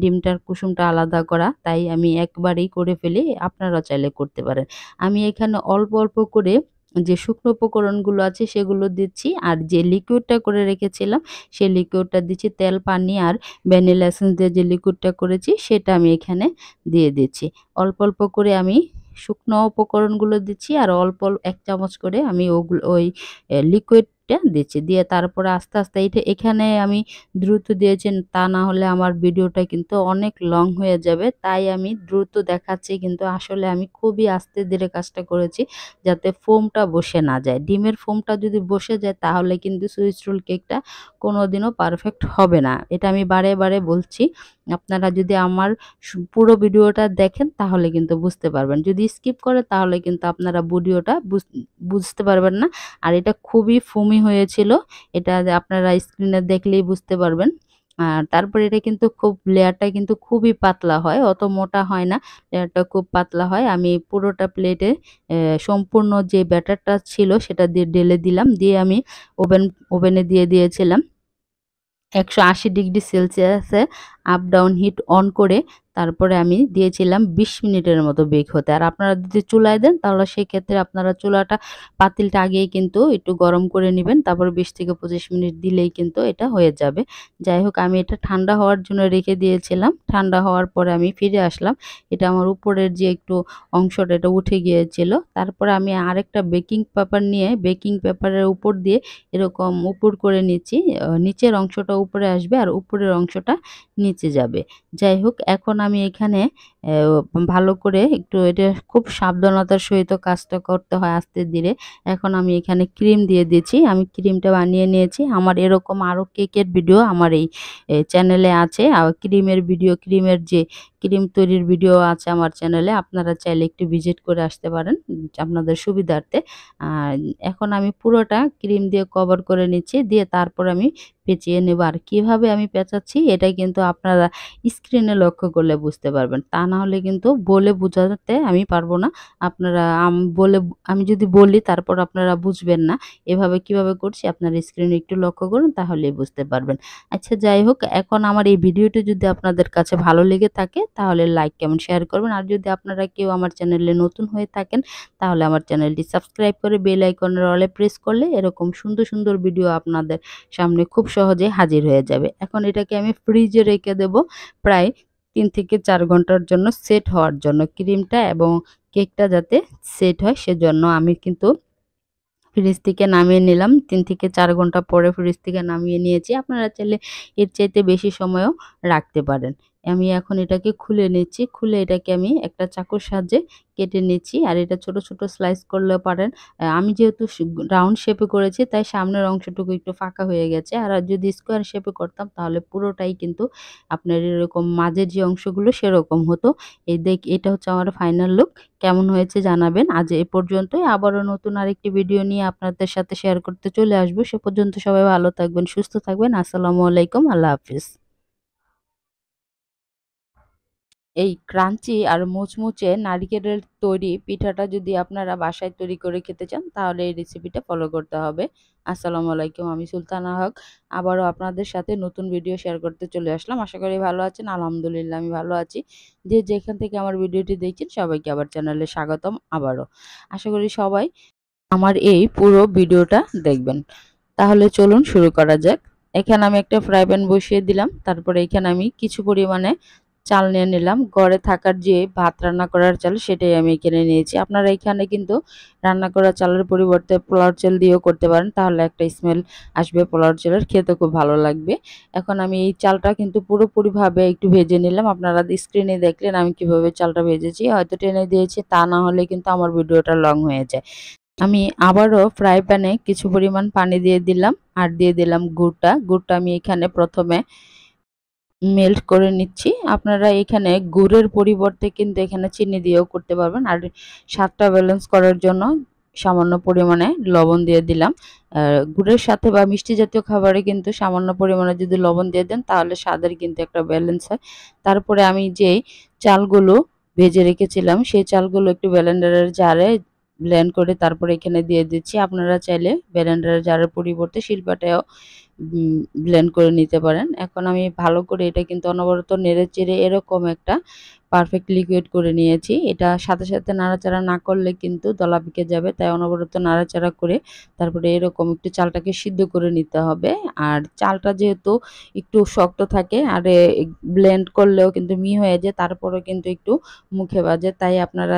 ডিমটার কুসুমটা আলাদা করা, তাই আমি একবারেই করে ফেলি। আপনারাও চাইলে করতে পারেন। আমি এখানে অল্প অল্প করে যে শুকনো উপকরণগুলো আছে সেগুলো দিচ্ছি, আর যে লিকুইডটা করে রেখেছিলাম সেই লিকুইডটা দিচ্ছি। তেল, পানি আর ভ্যানিলা এসেন্স দিয়ে যে লিকুইডটা করেছি সেটা আমি এখানে দিয়ে দিচ্ছি। অল্প অল্প করে আমি শুকনো উপকরণগুলো দিচ্ছি, আর অল্প 1 চামচ করে আমি ওই লিকুইড কেকটা দিচ্ছি। দিয়ে তারপরে আস্তে, আস্তে এখানে আমি দ্রুত দিয়েছি, তা না হলে আমার ভিডিওটা কিন্তু অনেক লং হয়ে যাবে। তাই আমি দ্রুত দেখাচ্ছি, কিন্তু আসলে আমি খুবই আস্তে ধীরে কাজটা করেছি যাতে ফোমটা বসে না যায়। ডিমের ফোমটা যদি বসে যায় তাহলে কিন্তু সুইস রোল কেকটা কোনোদিনও পারফেক্ট হবে না। এটা আমি বারে, বারে বলছি। আপনারা যদি আমার পুরো ভিডিওটা দেখেন তাহলে কিন্তু বুঝতে পারবেন। যদি স্কিপ করে তাহলে কিন্তু আপনারা ভিডিওটা বুঝতে পারবেন না। আর এটা খুবই ফোমি হয়েছিল। এটা আপনারা স্ক্রিনে দেখলেই বুঝতে পারবেন। আর তারপরে এটা কিন্তু লেয়ারটা কিন্তু খুবই পাতলা হয়, অত মোটা হয় না। লেয়ারটা খুব পাতলা হয়। আমি পুরোটা প্লেটে সম্পূর্ণ যে ব্যাটারটা ছিল সেটা দিয়ে ঢেলে দিলাম। দিয়ে আমি ওভেনে দিয়ে দিয়েছিলাম ১৮০ ডিগ্রি সেলসিয়াসে আপ ডাউন হিট অন করে। তারপরে আমি দিয়েছিলাম ২০ মিনিটের মতো বেক হতে। আর আপনারা যদি চুলায় দেন তাহলে সেক্ষেত্রে আপনারা পাতিলটা আগেই কিন্তু একটু গরম করে নিবেন। তারপর ২০ থেকে ২৫ মিনিট দিলেই কিন্তু এটা হয়ে যাবে। যাই হোক, আমি এটা ঠান্ডা হওয়ার জন্য রেখে দিয়েছিলাম। ঠান্ডা হওয়ার পরে আমি ফিরে আসলাম। এটা আমার উপরের যে একটু অংশটা এটা উঠে গিয়েছিল। তারপরে আমি আরেকটা বেকিং পেপার নিয়ে বেকিং পেপারের উপর দিয়ে এরকম উপর করে নিচ্ছি। নিচের অংশটা উপরে আসবে আর উপরের অংশটা নিচে যাবে। যাই হোক, এখন আমি এখানে ভালো করে একটু এটা খুব সাবধানতার সহিত কাজটা করতে হয় আস্তে ধীরে। এখন আমি এখানে ক্রিম দিয়ে দিচ্ছি। আমি ক্রিমটা বানিয়ে নিয়েছি। আমার এরকম আরও কেকের ভিডিও আমার এই চ্যানেলে আছে। আর ক্রিমের যে ক্রিম তৈরির ভিডিও আছে আমার চ্যানেলে। আপনারা চাইলে একটু ভিজিট করে আসতে পারেন আপনাদের সুবিধার্থে। আর এখন আমি পুরোটা ক্রিম দিয়ে কভার করে নিচ্ছি। দিয়ে তারপর আমি পেঁচিয়ে নেব। আর কিভাবে আমি পেঁচাচ্ছি এটা কিন্তু আপনারা স্ক্রিনে লক্ষ্য করলে বুঝতে পারবেন। তা না হলে কিন্তু বলে বোঝাতে আমি পারব না। আপনারা আমি যদি বলি তারপর আপনারা বুঝবেন না। এভাবে কিভাবে করছি আপনারা স্ক্রিনে একটু লক্ষ্য করুন তাহলেই বুঝতে পারবেন। আচ্ছা, যাই হোক, এখন আমার এই ভিডিওটি যদি আপনাদের কাছে ভালো লেগে থাকে তাহলে লাইক, কমেন্ট, শেয়ার করবেন। আর যদি আপনারা কেউ আমার চ্যানেলে নতুন হয়ে থাকেন তাহলে আমার চ্যানেলটি সাবস্ক্রাইব করে বেল আইকনের অলে প্রেস করলে এরকম সুন্দর, সুন্দর ভিডিও আপনাদের সামনে খুব সহজে হাজির হয়ে যাবে। এখন এটাকে আমি ফ্রিজে রেখে দেব প্রায় ৩ থেকে ৪ ঘন্টার জন্য সেট হওয়ার জন্য। ক্রিমটা এবং কেকটা যাতে সেট হয় সেজন্য আমি কিন্তু ফ্রিজ থেকে নামিয়ে নিলাম। ৩ থেকে ৪ ঘন্টা পরে ফ্রিজ থেকে নামিয়ে নিয়েছি। আপনারা চাইলে এর চাইতে বেশি সময়ও রাখতে পারেন। আমি এখন এটাকে খুলে নিচ্ছি। খুলে এটাকে আমি একটা চাকুর সাহায্যে কেটে নিচ্ছি। আর এটা ছোট, ছোট স্লাইস করলেও পারেন। আমি যেহেতু রাউন্ড শেপে করেছি তাই সামনের অংশটুকু একটু ফাঁকা হয়ে গেছে। আর যদি স্কোয়ার শেপে করতাম তাহলে পুরোটাই কিন্তু আপনার এরকম মাঝের যে অংশগুলো সেরকম হতো। এটা হচ্ছে আমার ফাইনাল লুক। কেমন হয়েছে জানাবেন। আজ এ পর্যন্তই। আবারও নতুন আরেকটি ভিডিও নিয়ে আপনাদের সাথে শেয়ার করতে চলে আসবো। সে পর্যন্ত সবাই ভালো থাকবেন, সুস্থ থাকবেন। আসসালামু আলাইকুম। আল্লাহ হাফিজ। এই ক্রাঞ্চি আর মুচমুচে নারিকেলের তৈরি পিঠাটা যদি আপনারা বাসায় তৈরি করে খেতে চান তাহলে এই রেসিপিটা ফলো করতে হবে। আসসালামু আলাইকুম। আমি সুলতানা হক। আবারও আপনাদের সাথে নতুন ভিডিও শেয়ার করতে চলে আসলাম। আশা করি ভালো আছেন। আলহামদুলিল্লাহ আমি ভালো আছি। যে যেখান থেকে আমার ভিডিওটি দেখছেন সবাইকে আবার চ্যানেলে স্বাগতম আবারও। আশা করি সবাই আমার এই পুরো ভিডিওটা দেখবেন। তাহলে চলুন শুরু করা যাক। এখানে আমি একটা ফ্রাই প্যান বসিয়ে দিলাম। তারপরে এখানে আমি কিছু পরিমাণে চাল নিয়ে নিলাম। ঘরে থাকার যে ভাত রান্না করার চাল সেটাই আমি এখানে নিয়েছি। আপনারা এখানে কিন্তু রান্না করা চালের পরিবর্তে পোলাওর চাল দিয়েও করতে পারেন। তাহলে একটা স্মেল আসবে পোলাওর চালের, খেতে খুব ভালো লাগবে। এখন আমি এই চালটা কিন্তু পুরোপুরিভাবে একটু ভেজে নিলাম। আপনারা স্ক্রিনে দেখলেন আমি কিভাবে চালটা ভেজেছি। হয়তো টেনে দিয়েছি, তা না হলে কিন্তু আমার ভিডিওটা লং হয়ে যায়। আমি আবারও ফ্রাই প্যানে কিছু পরিমাণ পানি দিয়ে দিলাম আর দিয়ে দিলাম গুড়টা আমি এখানে প্রথমে মেল্ট করে নিচ্ছি। আপনারা এখানে গুড়ের পরিবর্তে কিন্তু এখানে চিনি দিয়েও করতে পারবেন। আর স্বাদটা ব্যালেন্স করার জন্য সামান্য পরিমাণে লবণ দিয়ে দিলাম। গুড়ের সাথে বা মিষ্টি জাতীয় খাবারে কিন্তু সামান্য পরিমাণে যদি লবণ দিয়ে দেন তাহলে স্বাদের কিন্তু একটা ব্যালেন্স হয়। তারপরে আমি যেই চালগুলো ভেজে রেখেছিলাম সেই চালগুলো একটু ব্লেন্ডারের জারে ব্লেন্ড করে তারপরে এখানে দিয়ে দিচ্ছি। আপনারা চাইলে ব্লেন্ডারের জারের পরিবর্তে শিলপাটায়ও ব্লেন্ড করে নিতে পারেন। এখন আমি ভালো করে এটা কিন্তু অনবরত নেড়েচেড়ে এরকম একটা পারফেক্ট লিকুইড করে নিয়েছি। এটা সাথে, সাথে নাড়াচাড়া না করলে কিন্তু দলা পেকে যাবে। তাই অনবরত নাড়াচাড়া করে তারপরে এরকম একটু চালটাকে সিদ্ধ করে নিতে হবে। আর চালটা যেহেতু একটু শক্ত থাকে আর ব্লেন্ড করলেও কিন্তু হয়ে যায়, তারপরেও কিন্তু একটু মুখে বাজে। তাই আপনারা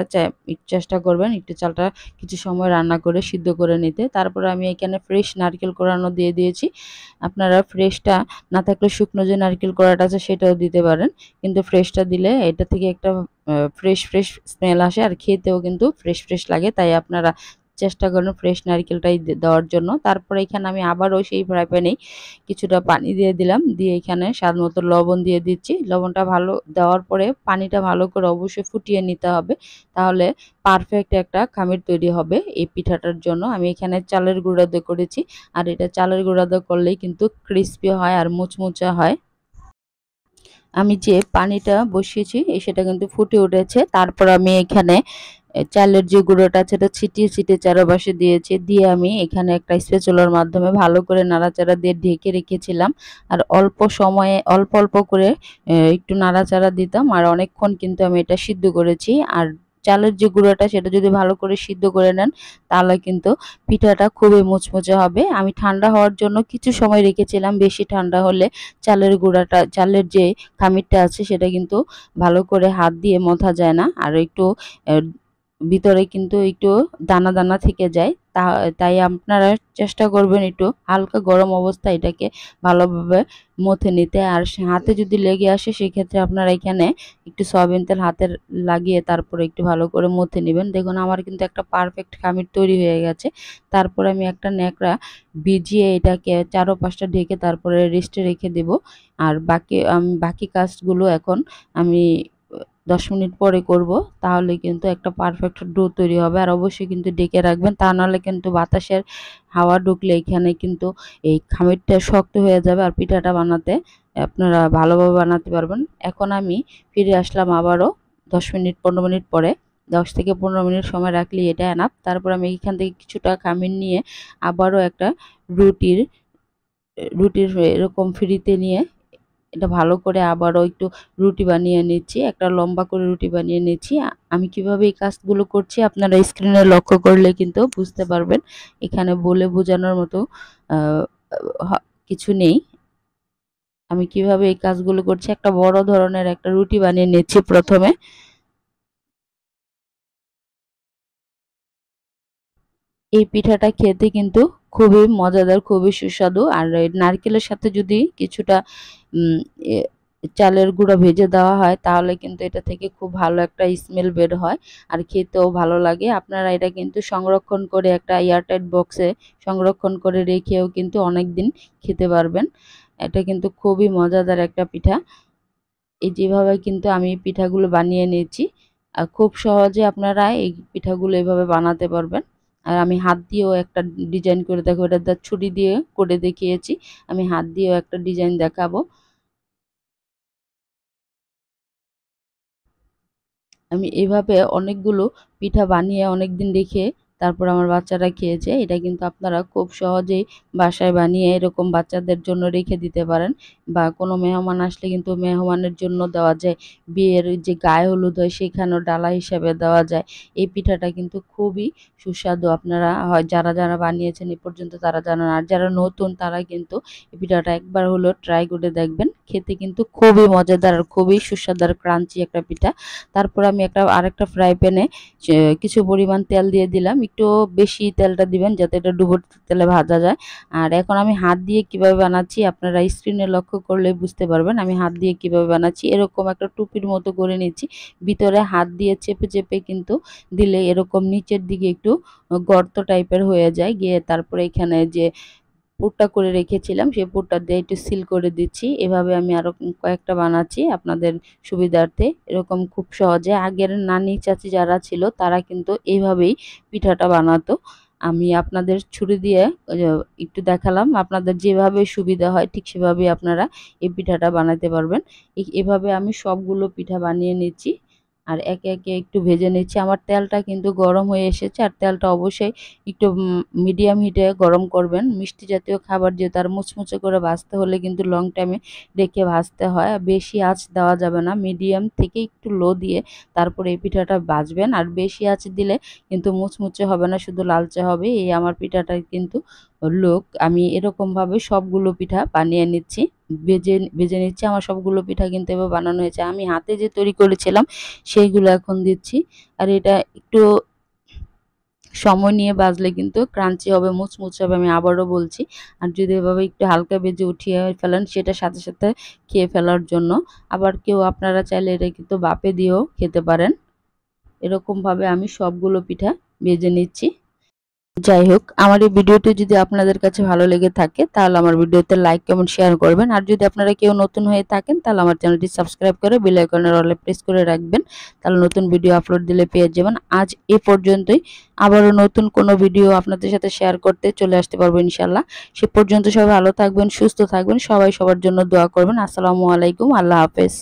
চেষ্টা করবেন একটু চালটা কিছু সময় রান্না করে সিদ্ধ করে নিতে। তারপরে আমি এখানে ফ্রেশ নারকেল কোড়ানো দিয়ে দিয়েছি। আপনারা ফ্রেশটা না থাকলে শুকনো যে নারকেল কোড়াটা আছে সেটাও দিতে পারেন। কিন্তু ফ্রেশটা দিলে এটা থেকে একটা ফ্রেশ স্মেল আসে আর খেতেও কিন্তু ফ্রেশ লাগে। তাই আপনারা চেষ্টা করুন ফ্রেশ নারকেলটাই দেওয়ার জন্য। তারপরে এখানে আমি আবারও সেই ফ্রাই প্যানেই কিছুটা পানি দিয়ে দিলাম। দিয়ে এখানে স্বাদ মতো লবণ দিয়ে দিচ্ছি। লবণটা ভালো দেওয়ার পরে পানিটা ভালো করে অবশ্যই ফুটিয়ে নিতে হবে। তাহলে পারফেক্ট একটা খামির তৈরি হবে এই পিঠাটার জন্য। আমি এখানে চালের গুঁড়া দিয়ে করেছি। আর এটা চালের গুঁড়া দিয়ে করলেই কিন্তু ক্রিস্পি হয় আর মুচমুচে হয়। আমি যে পানিটা বসিয়েছি সেটা কিন্তু ফুটে উঠেছে। তারপর আমি এখানে চালের যে গুঁড়োটা আছে সেটা ছিটিয়ে চারপাশে দিয়েছি। দিয়ে আমি এখানে একটা স্প্যাচুলার মাধ্যমে ভালো করে নাড়াচাড়া দিয়ে ঢেকে রেখেছিলাম। আর অল্প সময়ে অল্প করে একটু নাড়াচাড়া দিতাম। আর অনেকক্ষণ কিন্তু আমি এটা সিদ্ধ করেছি। আর চালের যে গুঁড়োটা সেটা যদি ভালো করে সিদ্ধ করে নেন তাহলে কিন্তু পিঠাটা খুবই মুচমুচে হবে। আমি ঠান্ডা হওয়ার জন্য কিছু সময় রেখেছিলাম। বেশি ঠান্ডা হলে চালের যে খামিরটা আছে সেটা কিন্তু ভালো করে হাত দিয়ে মথা যায় না। আর একটু ভিতরে কিন্তু একটু দানা থেকে যায়। তাই আপনারা চেষ্টা করবেন একটু হালকা গরম অবস্থায় এটাকে ভালোভাবে মথে নিতে। আর হাতে যদি লেগে আসে সেক্ষেত্রে আপনারা এখানে একটু সয়াবিন তেল হাতে লাগিয়ে তারপরে একটু ভালো করে মথে নেবেন। দেখুন আমার কিন্তু একটা পারফেক্ট খামির তৈরি হয়ে গেছে। তারপরে আমি একটা ন্যাকড়া ভিজিয়ে এটাকে ৪ ও ৫টা ঢেকে তারপরে রেস্টে রেখে দেব। আর বাকি কাজগুলো এখন আমি ১০ মিনিট পরে করব। তাহলে কিন্তু একটা পারফেক্ট ডো তৈরি হবে। আর অবশ্যই কিন্তু ঢেকে রাখবেন, তা নাহলে কিন্তু বাতাসের হাওয়া ঢুকলে এখানে কিন্তু এই খামিরটা শক্ত হয়ে যাবে আর পিঠাটা বানাতে আপনারা ভালোভাবে বানাতে পারবেন। এখন আমি ফিরে আসলাম আবারও ১০ মিনিট ১৫ মিনিট পরে। ১০ থেকে ১৫ মিনিট সময় রাখলেই এটা এনাফ। তারপর আমি এখান থেকে কিছুটা খামির নিয়ে আবারও একটা রুটির রুটির এরকম ফিরিতে নিয়ে এটা ভালো করে আবারও একটু রুটি বানিয়ে নিচ্ছি। একটা লম্বা করে রুটি বানিয়ে নিচ্ছি। আমি কিভাবে এই কাজগুলো করছি আপনারা স্ক্রিনে লক্ষ্য করলে কিন্তু বুঝতে পারবেন। এখানে বলে বোঝানোর মতো আ হ কিছু নেই। আমি কিভাবে এই কাজগুলো করছি, একটা বড় ধরনের একটা রুটি বানিয়ে নিচ্ছি প্রথমে। এই পিঠাটা খেতে কিন্তু খুবই মজাদার, খুবই সুস্বাদু। আর এই নারকেলের সাথে যদি কিছুটা উম এ চালের গুঁড়া ভেজে দেওয়া হয় তাহলে কিন্তু এটা থেকে খুব ভালো একটা স্মেল বের হয় আর খেতেও ভালো লাগে। আপনারা এটা কিন্তু সংরক্ষণ করে একটা এয়ারটাইট বক্সে সংরক্ষণ করে রেখেও কিন্তু অনেকদিন খেতে পারবেন। এটা কিন্তু খুবই মজাদার একটা পিঠা। এই যেভাবে কিন্তু আমি পিঠাগুলো বানিয়ে নিয়েছি। খুব সহজে আপনারা এই পিঠাগুলো এভাবে বানাতে পারবেন। আর আমি হাত দিয়েও একটা ডিজাইন করে দেখো, এটা ছুরি দিয়ে করে দেখিয়েছি। আমি হাত দিয়েও একটা ডিজাইন দেখাবো। আমি এভাবে অনেকগুলো পিঠা বানিয়ে অনেকদিন রেখে তারপর আমার বাচ্চারা খেয়েছে। এটা কিন্তু আপনারা খুব সহজেই বাসায় বানিয়ে এরকম বাচ্চাদের জন্য রেখে দিতে পারেন বা কোনো মেহমান আসলে কিন্তু মেহমানের জন্য দেওয়া যায়। বিয়ের যে গায়ে হলুদ হয় সেখানেও ডালা হিসাবে দেওয়া যায়। এই পিঠাটা কিন্তু খুবই সুস্বাদু। আপনারা হয় যারা বানিয়েছেন এ পর্যন্ত তারা জানেন। আর যারা নতুন তারা কিন্তু এই পিঠাটা একবার হলেও ট্রাই করে দেখবেন। খেতে কিন্তু খুবই মজাদার আর খুবই সুস্বাদু আর ক্রাঞ্চি একটা পিঠা। তারপর আমি আরেকটা ফ্রাই প্যানে কিছু পরিমাণ তেল দিয়ে দিলাম। একটু বেশি তেলটা দিবেন যাতে এটা ডুবো তেলে ভাজা যায়। আর এখন আমি হাত দিয়ে কিভাবে বানাচ্ছি আপনারা স্ক্রিনে লক্ষ্য করলে বুঝতে পারবেন আমি হাত দিয়ে কিভাবে বানাচ্ছি। এরকম একটা টুপির মতো করে নিচ্ছি। ভিতরে হাত দিয়ে চেপে কিন্তু দিলে এরকম নিচের দিকে একটু গর্ত টাইপের হয়ে যায়। গিয়ে তারপরে এখানে যে পুরটা করে রেখেছিলাম সেই পুরটা দিয়ে একটু সিল করে দিচ্ছি। এভাবে আমি আরো কয়েকটা বানাচ্ছি আপনাদের সুবিধার্থে। এরকম খুব সহজে আগের নানি চাচি যারা ছিল তারা কিন্তু এইভাবেই পিঠাটা বানাতো। আমি আপনাদের ছুরি দিয়ে একটু দেখালাম। আপনাদের যেভাবে সুবিধা হয় ঠিক সেভাবেই আপনারা এই পিঠাটা বানাতে পারবেন। এভাবে আমি সবগুলো পিঠা বানিয়ে নিচ্ছি। আর একে একে একটু ভেজে নিচ্ছি। আমার তেলটা কিন্তু গরম হয়ে এসেছে, আর তেলটা অবশ্যই একটু মিডিয়াম হিটে গরম করবেন। মিষ্টি জাতীয় খাবার যেহেতু, আর মুচমুচে করে ভাজতে হলে কিন্তু লং টাইমে রেখে ভাজতে হয়। বেশি আঁচ দেওয়া যাবে না, মিডিয়াম থেকে একটু লো দিয়ে তারপরে এই পিঠাটা ভাজবেন। আর বেশি আঁচ দিলে কিন্তু মুচমুচে হবে না, শুধু লালচে হবে। এই আমার পিঠাটা কিন্তু আমি এরকমভাবে সবগুলো পিঠা বানিয়ে নিচ্ছি, ভেজে নিচ্ছি। আমার সবগুলো পিঠা কিন্তু এবার বানানো হয়েছে। আমি হাতে যে তৈরি করেছিলাম সেইগুলো এখন দিচ্ছি। আর এটা একটু সময় নিয়ে ভাজলে কিন্তু ক্রাঞ্চি হবে, মুচমুচে হবে, আমি আবারও বলছি। আর যদি এভাবে একটু হালকা ভেজে উঠিয়ে ফেলেন, সেটা সাথে সাথে খেয়ে ফেলার জন্য। আবার কেউ আপনারা চাইলে এটা কিন্তু বাপে দিয়েও খেতে পারেন। এরকমভাবে আমি সবগুলো পিঠা ভেজে নিচ্ছি। যাই হোক, আমার এই ভিডিওটি যদি আপনাদের কাছে ভালো লেগে থাকে তাহলে আমার ভিডিওতে লাইক, কমেন্ট, শেয়ার করবেন। আর যদি আপনারা কেউ নতুন হয়ে থাকেন তাহলে আমার চ্যানেলটি সাবস্ক্রাইব করে বেল আইকনের অলে প্রেস করে রাখবেন, তাহলে নতুন ভিডিও আপলোড দিলে পেয়ে যাবেন। আজ এ পর্যন্তই, আবারও নতুন কোনো ভিডিও আপনাদের সাথে শেয়ার করতে চলে আসতে পারবো ইনশাল্লাহ। সে পর্যন্ত সবাই ভালো থাকবেন, সুস্থ থাকবেন, সবাই সবার জন্য দোয়া করবেন। আসসালামু আলাইকুম, আল্লাহ হাফেজ।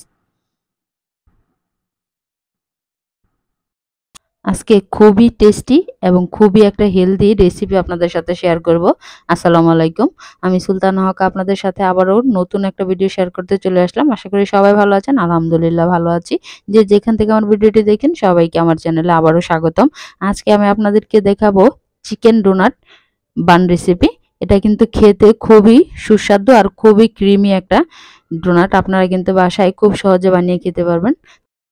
আজকে খুবই টেস্টি এবং খুবই একটা হেলদি রেসিপি আপনাদের সাথে শেয়ার করব। আসসালামু আলাইকুম, আমি সুলতানা হক আপনাদের সাথে আবারও নতুন একটা ভিডিও শেয়ার করতে চলে আসলাম। আশা করি সবাই ভালো আছেন। আলহামদুলিল্লাহ ভালো আছি। যে যেখান থেকে আমার ভিডিওটি দেখেন সবাইকে আমার চ্যানেলে আবারও স্বাগতম। আজকে আমি আপনাদেরকে দেখাবো চিকেন ডোনাট বান রেসিপি। এটা কিন্তু খেতে খুবই সুস্বাদু আর খুবই ক্রিমি একটা ডোনাট। আপনারা কিন্তু বাসায় খুব সহজে বানিয়ে খেতে পারবেন।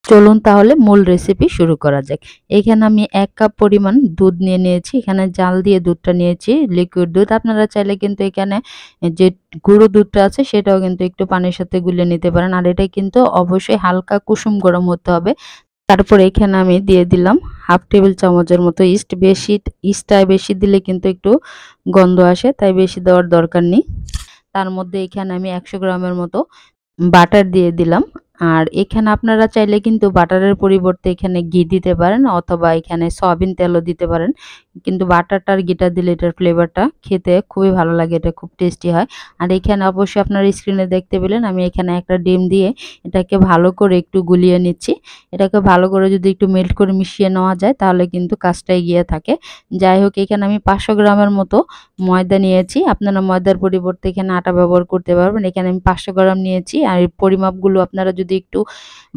চলুন তাহলে মূল রেসিপি শুরু করা যাক। এখানে আমি 1 কাপ পরিমাণ দুধ নিয়ে নিয়েছি। এখানে জাল দিয়ে দুধটা নিয়েছি, লিকুইড দুধ। আপনারা চাইলে কিন্তু এখানে যে গুঁড়ো দুধটা আছে সেটাও কিন্তু একটু পানির সাথে গুলিয়ে নিতে পারেন। আর এটা কিন্তু অবশ্যই হালকা কুসুম গরম হতে হবে। তারপরে এখানে আমি দিয়ে দিলাম হাফ টেবিল চামচের মতো ইস্ট। ইস্টটা বেশি দিলে কিন্তু একটু গন্ধ আসে, তাই বেশি দেওয়ার দরকার নেই। তার মধ্যে এখানে আমি 100 গ্রামের মতো বাটার দিয়ে দিলাম। আর এখানে আপনারা চাইলে কিন্তু বাটারের পরিবর্তে এখানে ঘি দিতে পারেন, অথবা এখানে সয়াবিন তেলও দিতে পারেন। কিন্তু বাটারটা আর ঘিটা দিলে এটার ফ্লেভারটা খেতে খুবই ভালো লাগে, এটা খুব টেস্টি হয়। আর এখানে অবশ্যই আপনারা স্ক্রিনে দেখতে পেলেন আমি এখানে একটা ডিম দিয়ে এটাকে ভালো করে একটু গুলিয়ে নিচ্ছি। এটাকে ভালো করে যদি একটু মেল্ট করে মিশিয়ে নেওয়া যায় তাহলে কিন্তু কাজটা এগিয়ে থাকে। যাই হোক, এখানে আমি 500 গ্রামের মতো ময়দা নিয়েছি। আপনারা ময়দার পরিবর্তে এখানে আটা ব্যবহার করতে পারবেন। এখানে আমি 500 গ্রাম নিয়েছি। আর এই পরিমাপগুলো আপনারা যদি একটু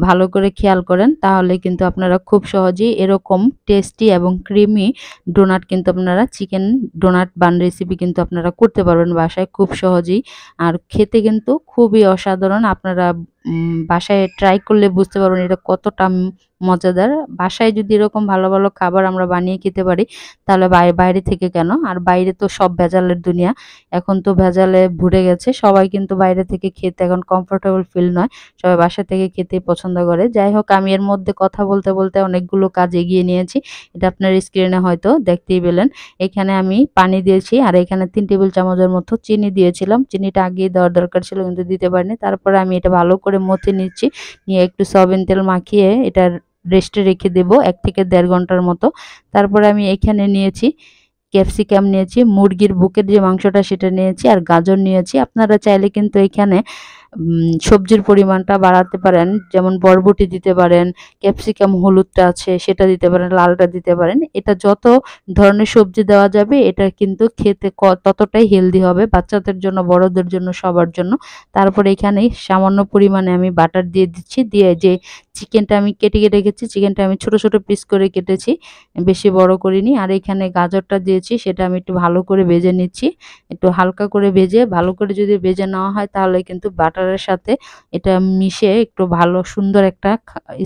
ভালো করে খেয়াল করেন তাহলে কিন্তু আপনারা খুব সহজেই এরকম টেস্টি এবং ক্রিমি ডোনাট কিন্তু আপনারা চিকেন ডোনাট বান রেসিপি কিন্তু আপনারা করতে পারবেন বাসায় খুব সহজেই। আর খেতে কিন্তু খুবই অসাধারণ। আপনারা বাসায় ট্রাই করলে বুঝতে পারবেন এটা কতটা মজাদার। বাসায় যদি এরকম ভালো ভালো খাবার আমরা বানিয়ে খেতে পারি তাহলে বাইরে থেকে কেন? আর বাইরে তো সব ভেজালের দুনিয়া। এখন তো ভেজালে ভরে গেছে। সবাই কিন্তু বাইরে থেকে খেতে এখন কমফোর্টেবল ফিল নয়। সবাই বাসা থেকে খেতেই পছন্দ করে। যাই হোক, আমি এর মধ্যে কথা বলতে বলতে অনেকগুলো কাজ এগিয়ে নিয়েছি। এটা আপনার স্ক্রিনে হয়তো দেখতেই পেলেন। এখানে আমি পানি দিয়েছি, আর এখানে 3 টেবিল চামচের মতো চিনি দিয়েছিলাম। চিনিটা আগেই দেওয়ার দরকার ছিল কিন্তু দিতে পারিনি। তারপরে আমি এটা ভালো করে মথে নিচ্ছি। নিয়ে একটু সয়াবিন তেল মাখিয়ে এটা রেস্টে রেখে দেব 1 থেকে 1.5 ঘন্টার মতো। তারপরে আমি এখানে নিয়েছি ক্যাপসিকাম নিয়েছি, মুরগির বুকের যে মাংসটা সেটা নিয়েছি, আর গাজর নিয়েছি। আপনারা চাইলে কিন্তু এখানে সবজির পরিমাণটা বাড়াতে পারেন, যেমন বরবটি দিতে পারেন, ক্যাপসিকাম হলুদটা আছে সেটা দিতে পারেন, লালটা দিতে পারেন। এটা যত ধরনের সবজি দেওয়া যাবে এটা কিন্তু খেতে ততটাই হেলদি হবে, বাচ্চাদের জন্য, বড়দের জন্য, সবার জন্য। তারপরে এখানে সামান্য পরিমাণে আমি বাটার দিয়ে দিচ্ছি। দিয়ে যে চিকেনটা আমি কেটে রেখেছি, চিকেনটা আমি ছোট ছোট পিস করে কেটেছি, বেশি বড় করিনি। আর এখানে গাজরটা দিয়েছি, সেটা আমি একটু ভালো করে ভেজে নিচ্ছি। একটু হালকা করে ভেজে, ভালো করে যদি ভেজে নেওয়া হয় তাহলে কিন্তু বাটারের সাথে এটা মিশে একটু ভালো সুন্দর একটা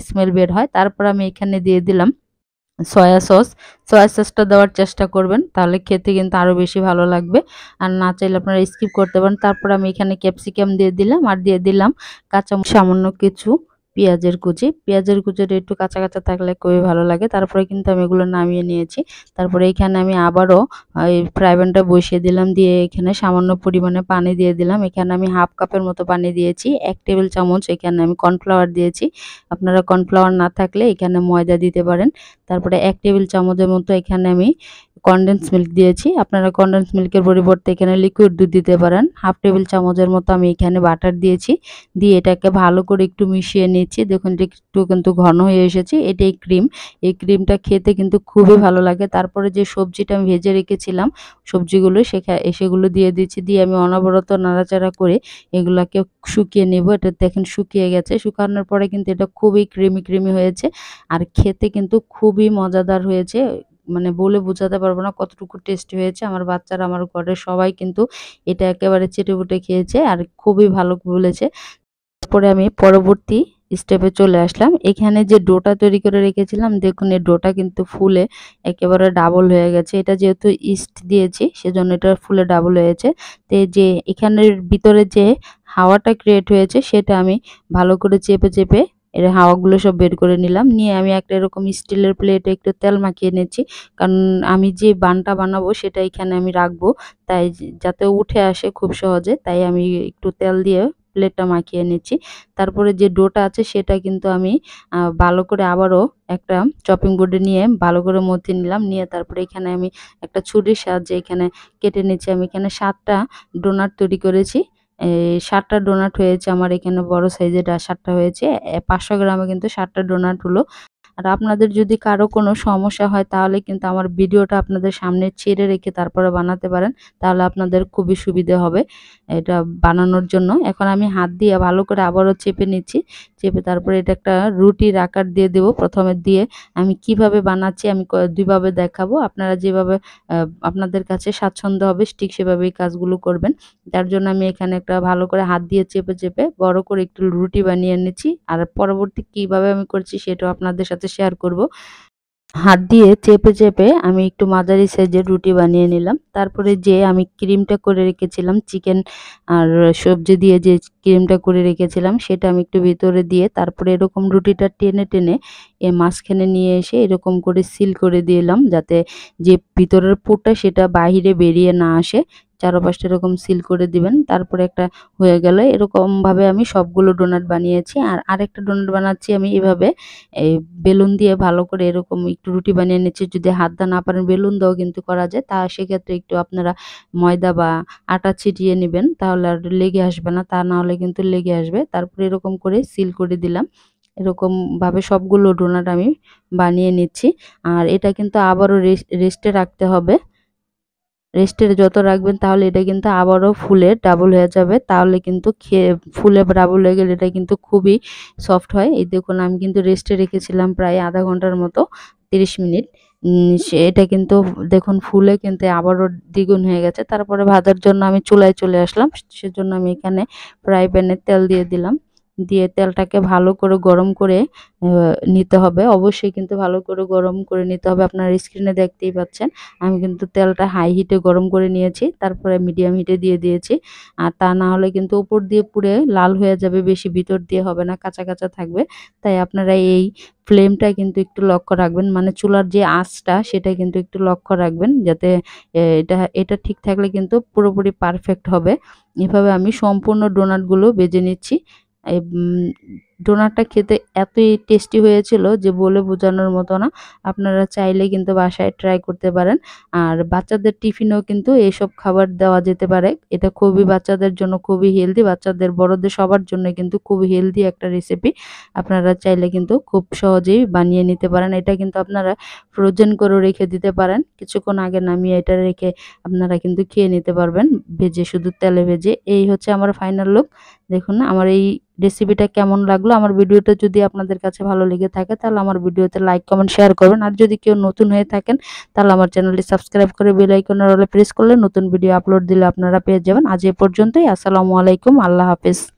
স্মেল বের হয়। তারপর আমি এখানে দিয়ে দিলাম সয়া সস। সয়া সসটা দেওয়ার চেষ্টা করবেন, তাহলে খেতে কিন্তু আরও বেশি ভালো লাগবে। আর না চাইলে আপনারা স্কিপ করতে পারেন। তারপর আমি এখানে ক্যাপসিকাম দিয়ে দিলাম, আর দিয়ে দিলাম সামান্য কিছু পেঁয়াজের কুচি। পেঁয়াজের কুচিটা একটু কাঁচা কাঁচা থাকলে খুবই ভালো লাগে। তারপরে কিন্তু আমি এগুলো নামিয়ে নিয়েছি। তারপরে এখানে আমি আবারও এই ফ্রাই প্যানটা বসিয়ে দিলাম, দিয়ে এখানে সামান্য পরিমাণে পানি দিয়ে দিলাম। এখানে আমি হাফ কাপের মতো পানি দিয়েছি। 1 টেবিল চামচ এখানে আমি কর্নফ্লাওয়ার দিয়েছি। আপনারা কর্নফ্লাওয়ার না থাকলে এখানে ময়দা দিতে পারেন। তারপরে 1 টেবিল চামচের মতো এখানে আমি কনডেন্স মিল্ক দিয়েছি। আপনারা কনডেন্স মিল্কের পরিবর্তে এখানে লিকুইড দুধ দিতে পারেন। হাফ টেবিল চামচের মতো আমি এখানে বাটার দিয়েছি। দিয়ে এটাকে ভালো করে একটু মিশিয়ে নিচ্ছি। নিচ্ছি। দেখুন এটা একটু কিন্তু ঘন হয়ে এসেছে। এটাই ক্রিম। এই ক্রিমটা খেতে কিন্তু খুবই ভালো লাগে। তারপরে যে সবজিটা আমি ভেজে রেখেছিলাম, সবজিগুলো সেগুলো দিয়ে দিচ্ছি। দিয়ে আমি অনবরত নাড়াচাড়া করে এগুলাকে শুকিয়ে নেব। এটা দেখেন শুকিয়ে গেছে। শুকানোর পরে কিন্তু এটা খুবই ক্রিমি হয়েছে। আর খেতে কিন্তু খুবই মজাদার হয়েছে। মানে বলে বোঝাতে পারব না কতটুকু টেস্টি হয়েছে। আমার বাচ্চারা, আমার ঘরের সবাই কিন্তু এটা একেবারে চেটেপুটে খেয়েছে আর খুবই ভালো বলেছে। তারপরে আমি পরবর্তী স্টেপে চলে আসলাম। এখানে যে ডোটা তৈরি করে রেখেছিলাম, দেখুন এই ডোটা কিন্তু ফুলে একেবারে ডাবল হয়ে গেছে। এটা যেহেতু ইস্ট দিয়েছি সেজন্য এটা ফুলে ডাবল হয়েছে। তো এই যে এখানের ভিতরে যে হাওয়াটা ক্রিয়েট হয়েছে সেটা আমি ভালো করে চেপে এর হাওয়াগুলো সব বের করে নিলাম। নিয়ে আমি একটা এরকম স্টিলের প্লেটে একটু তেল মাখিয়ে নিচ্ছি। কারণ আমি যে বানটা বানাবো সেটা এখানে আমি রাখবো। তাই যাতে উঠে আসে খুব সহজে, তাই আমি একটু তেল দিয়ে প্লেটটা মাখিয়ে নিচ্ছি। তারপরে যে ডোটা আছে সেটা কিন্তু আমি ভালো করে আবারও একটা চপিং বোর্ডে নিয়ে ভালো করে মথে নিলাম। নিয়ে তারপরে এখানে আমি একটা ছুরির সাহায্যে এখানে কেটে নিচ্ছি। আমি এখানে ৭ টা ডোনাট তৈরি করেছি। এই ৭ টা ডোনাট হয়েছে আমার এখানে, বড় সাইজের ৭ টা হয়েছে। ৫০০ গ্রামে কিন্তু ৭ টা ডোনাট হলো। আর আপনাদের যদি কারো কোনো সমস্যা হয় তাহলে কিন্তু আমার ভিডিওটা আপনাদের সামনে ছেড়ে রেখে তারপরে বানাতে পারেন। তাহলে আপনাদের খুবই সুবিধে হবে এটা বানানোর জন্য। এখন আমি হাত দিয়ে ভালো করে আবারও চেপে নিচ্ছি। চেপে তারপরে এটা একটা রুটির আকার দিয়ে দেব। প্রথমে দিয়ে আমি কিভাবে বানাচ্ছি আমি ২ ভাবে দেখাবো। আপনারা যেভাবে আপনাদের কাছে স্বাচ্ছন্দ্য হবে ঠিক সেভাবেই কাজগুলো করবেন। তার জন্য আমি এখানে একটা ভালো করে হাত দিয়ে চেপে বড় করে একটু রুটি বানিয়ে নিচ্ছি। আর পরবর্তী কিভাবে আমি করছি সেটাও আপনাদের সাথে শেয়ার করব। হাত দিয়ে চেপে আমি একটু মাঝারি সাইজের রুটি বানিয়ে নিলাম। তারপরে যে আমি ক্রিমটা করে রেখেছিলাম চিকেন আর সবজি দিয়ে যে ক্রিমটা করে রেখেছিলাম সেটা আমি একটু ভিতরে দিয়ে তারপরে এরকম রুটিটা টেনে মাঝখানে নিয়ে এসে এরকম করে সিল করে দিলাম, যাতে যে ভিতরের পুরটা সেটা বাহিরে বেরিয়ে না আসে। চারপাশটা এরকম সিল করে দিবেন। তারপরে একটা হয়ে গেল। এরকমভাবে আমি সবগুলো ডোনাট বানিয়েছি। আর আরেকটা ডোনাট বানাচ্ছি আমি এভাবে, এই বেলুন দিয়ে ভালো করে এরকম একটু রুটি বানিয়ে নিচ্ছি। যদি হাত দা না পারেন বেলুন দিয়েও কিন্তু করা যায়। তা সেক্ষেত্রে একটু আপনারা ময়দা বা আটা ছিটিয়ে নিবেন, তাহলে আর লেগে আসবে না। তা না হলে কিন্তু লেগে আসবে। তারপরে এরকম করে সিল করে দিলাম। এরকমভাবে সবগুলো ডোনাট আমি বানিয়ে নিচ্ছি। আর এটা কিন্তু আবারও রেস্টে রাখতে হবে। রেস্টে যত রাখবেন তাহলে এটা কিন্তু আবারও ফুলে ডাবল হয়ে যাবে। তাহলে কিন্তু ফুলে ডাবল হয়ে গেলে এটা কিন্তু খুবই সফট হয়। এই দেখুন আমি কিন্তু রেস্টে রেখেছিলাম প্রায় আধা ঘন্টার মতো, ৩০ মিনিট। এটা কিন্তু দেখুন ফুলে কিন্তু আবারও দ্বিগুণ হয়ে গেছে। তারপরে ভাজার জন্য আমি চুলায় চলে আসলাম। সেজন্য আমি এখানে ফ্রাই প্যানে তেল দিয়ে দিলাম। দিয়ে তেলটাকে ভালো করে গরম করে নিতে হবে। অবশ্যই কিন্তু ভালো করে গরম করে নিতে হবে। আপনারা স্ক্রিনে দেখতেই পাচ্ছেন। আমি কিন্তু তেলটা হাই হিটে গরম করে নিয়েছি। তারপরে মিডিয়াম হিটে দিয়ে দিয়েছি। আর তা না হলে কিন্তু উপর দিয়ে পুড়ে লাল হয়ে যাবে, বেশি ভিতর দিয়ে হবে না, কাঁচা থাকবে। তাই আপনারা এই ফ্লেমটা কিন্তু একটু লক্ষ্য রাখবেন। মানে চুলার যে আঁচটা সেটা কিন্তু একটু লক্ষ্য রাখবেন, যাতে এটা ঠিক থাকলে কিন্তু পুরোপুরি পারফেক্ট হবে। এভাবে আমি সম্পূর্ণ ডোনাটগুলো ভেজে নিচ্ছি। এই ডোনাটটা খেতে এতই টেস্টি হয়েছিল যে বলে বোঝানোর মতো না। আপনারা চাইলে কিন্তু বাসায় ট্রাই করতে পারেন। আর বাচ্চাদের টিফিনেও কিন্তু এসব খাবার দেওয়া যেতে পারে। এটা খুবই বাচ্চাদের জন্য খুবই হেলদি, বাচ্চাদের বড়দের সবার জন্য কিন্তু খুবই হেলদি একটা রেসিপি। আপনারা চাইলে কিন্তু খুব সহজেই বানিয়ে নিতে পারেন। এটা কিন্তু আপনারা ফ্রোজেন করেও রেখে দিতে পারেন। কিছুক্ষণ আগে নামিয়ে এটা রেখে আপনারা কিন্তু খেয়ে নিতে পারবেন ভেজে, শুধু তেলে ভেজে। এই হচ্ছে আমার ফাইনাল লুক। দেখুন আমার এই রেসিপিটা কেমন লাগলো। আমার ভিডিওটা যদি আপনাদের কাছে ভালো লেগে থাকে তাহলে আমার ভিডিওতে লাইক, কমেন্ট, শেয়ার করবেন। আর যদি কেউ নতুন হয়ে থাকেন তাহলে আমার চ্যানেলটি সাবস্ক্রাইব করে বেল আইকনের অলে প্রেস করলে নতুন ভিডিও আপলোড দিলে আপনারা পেয়ে যাবেন। আজ এ পর্যন্তই। আসসালামু আলাইকুম। আল্লাহ হাফেজ।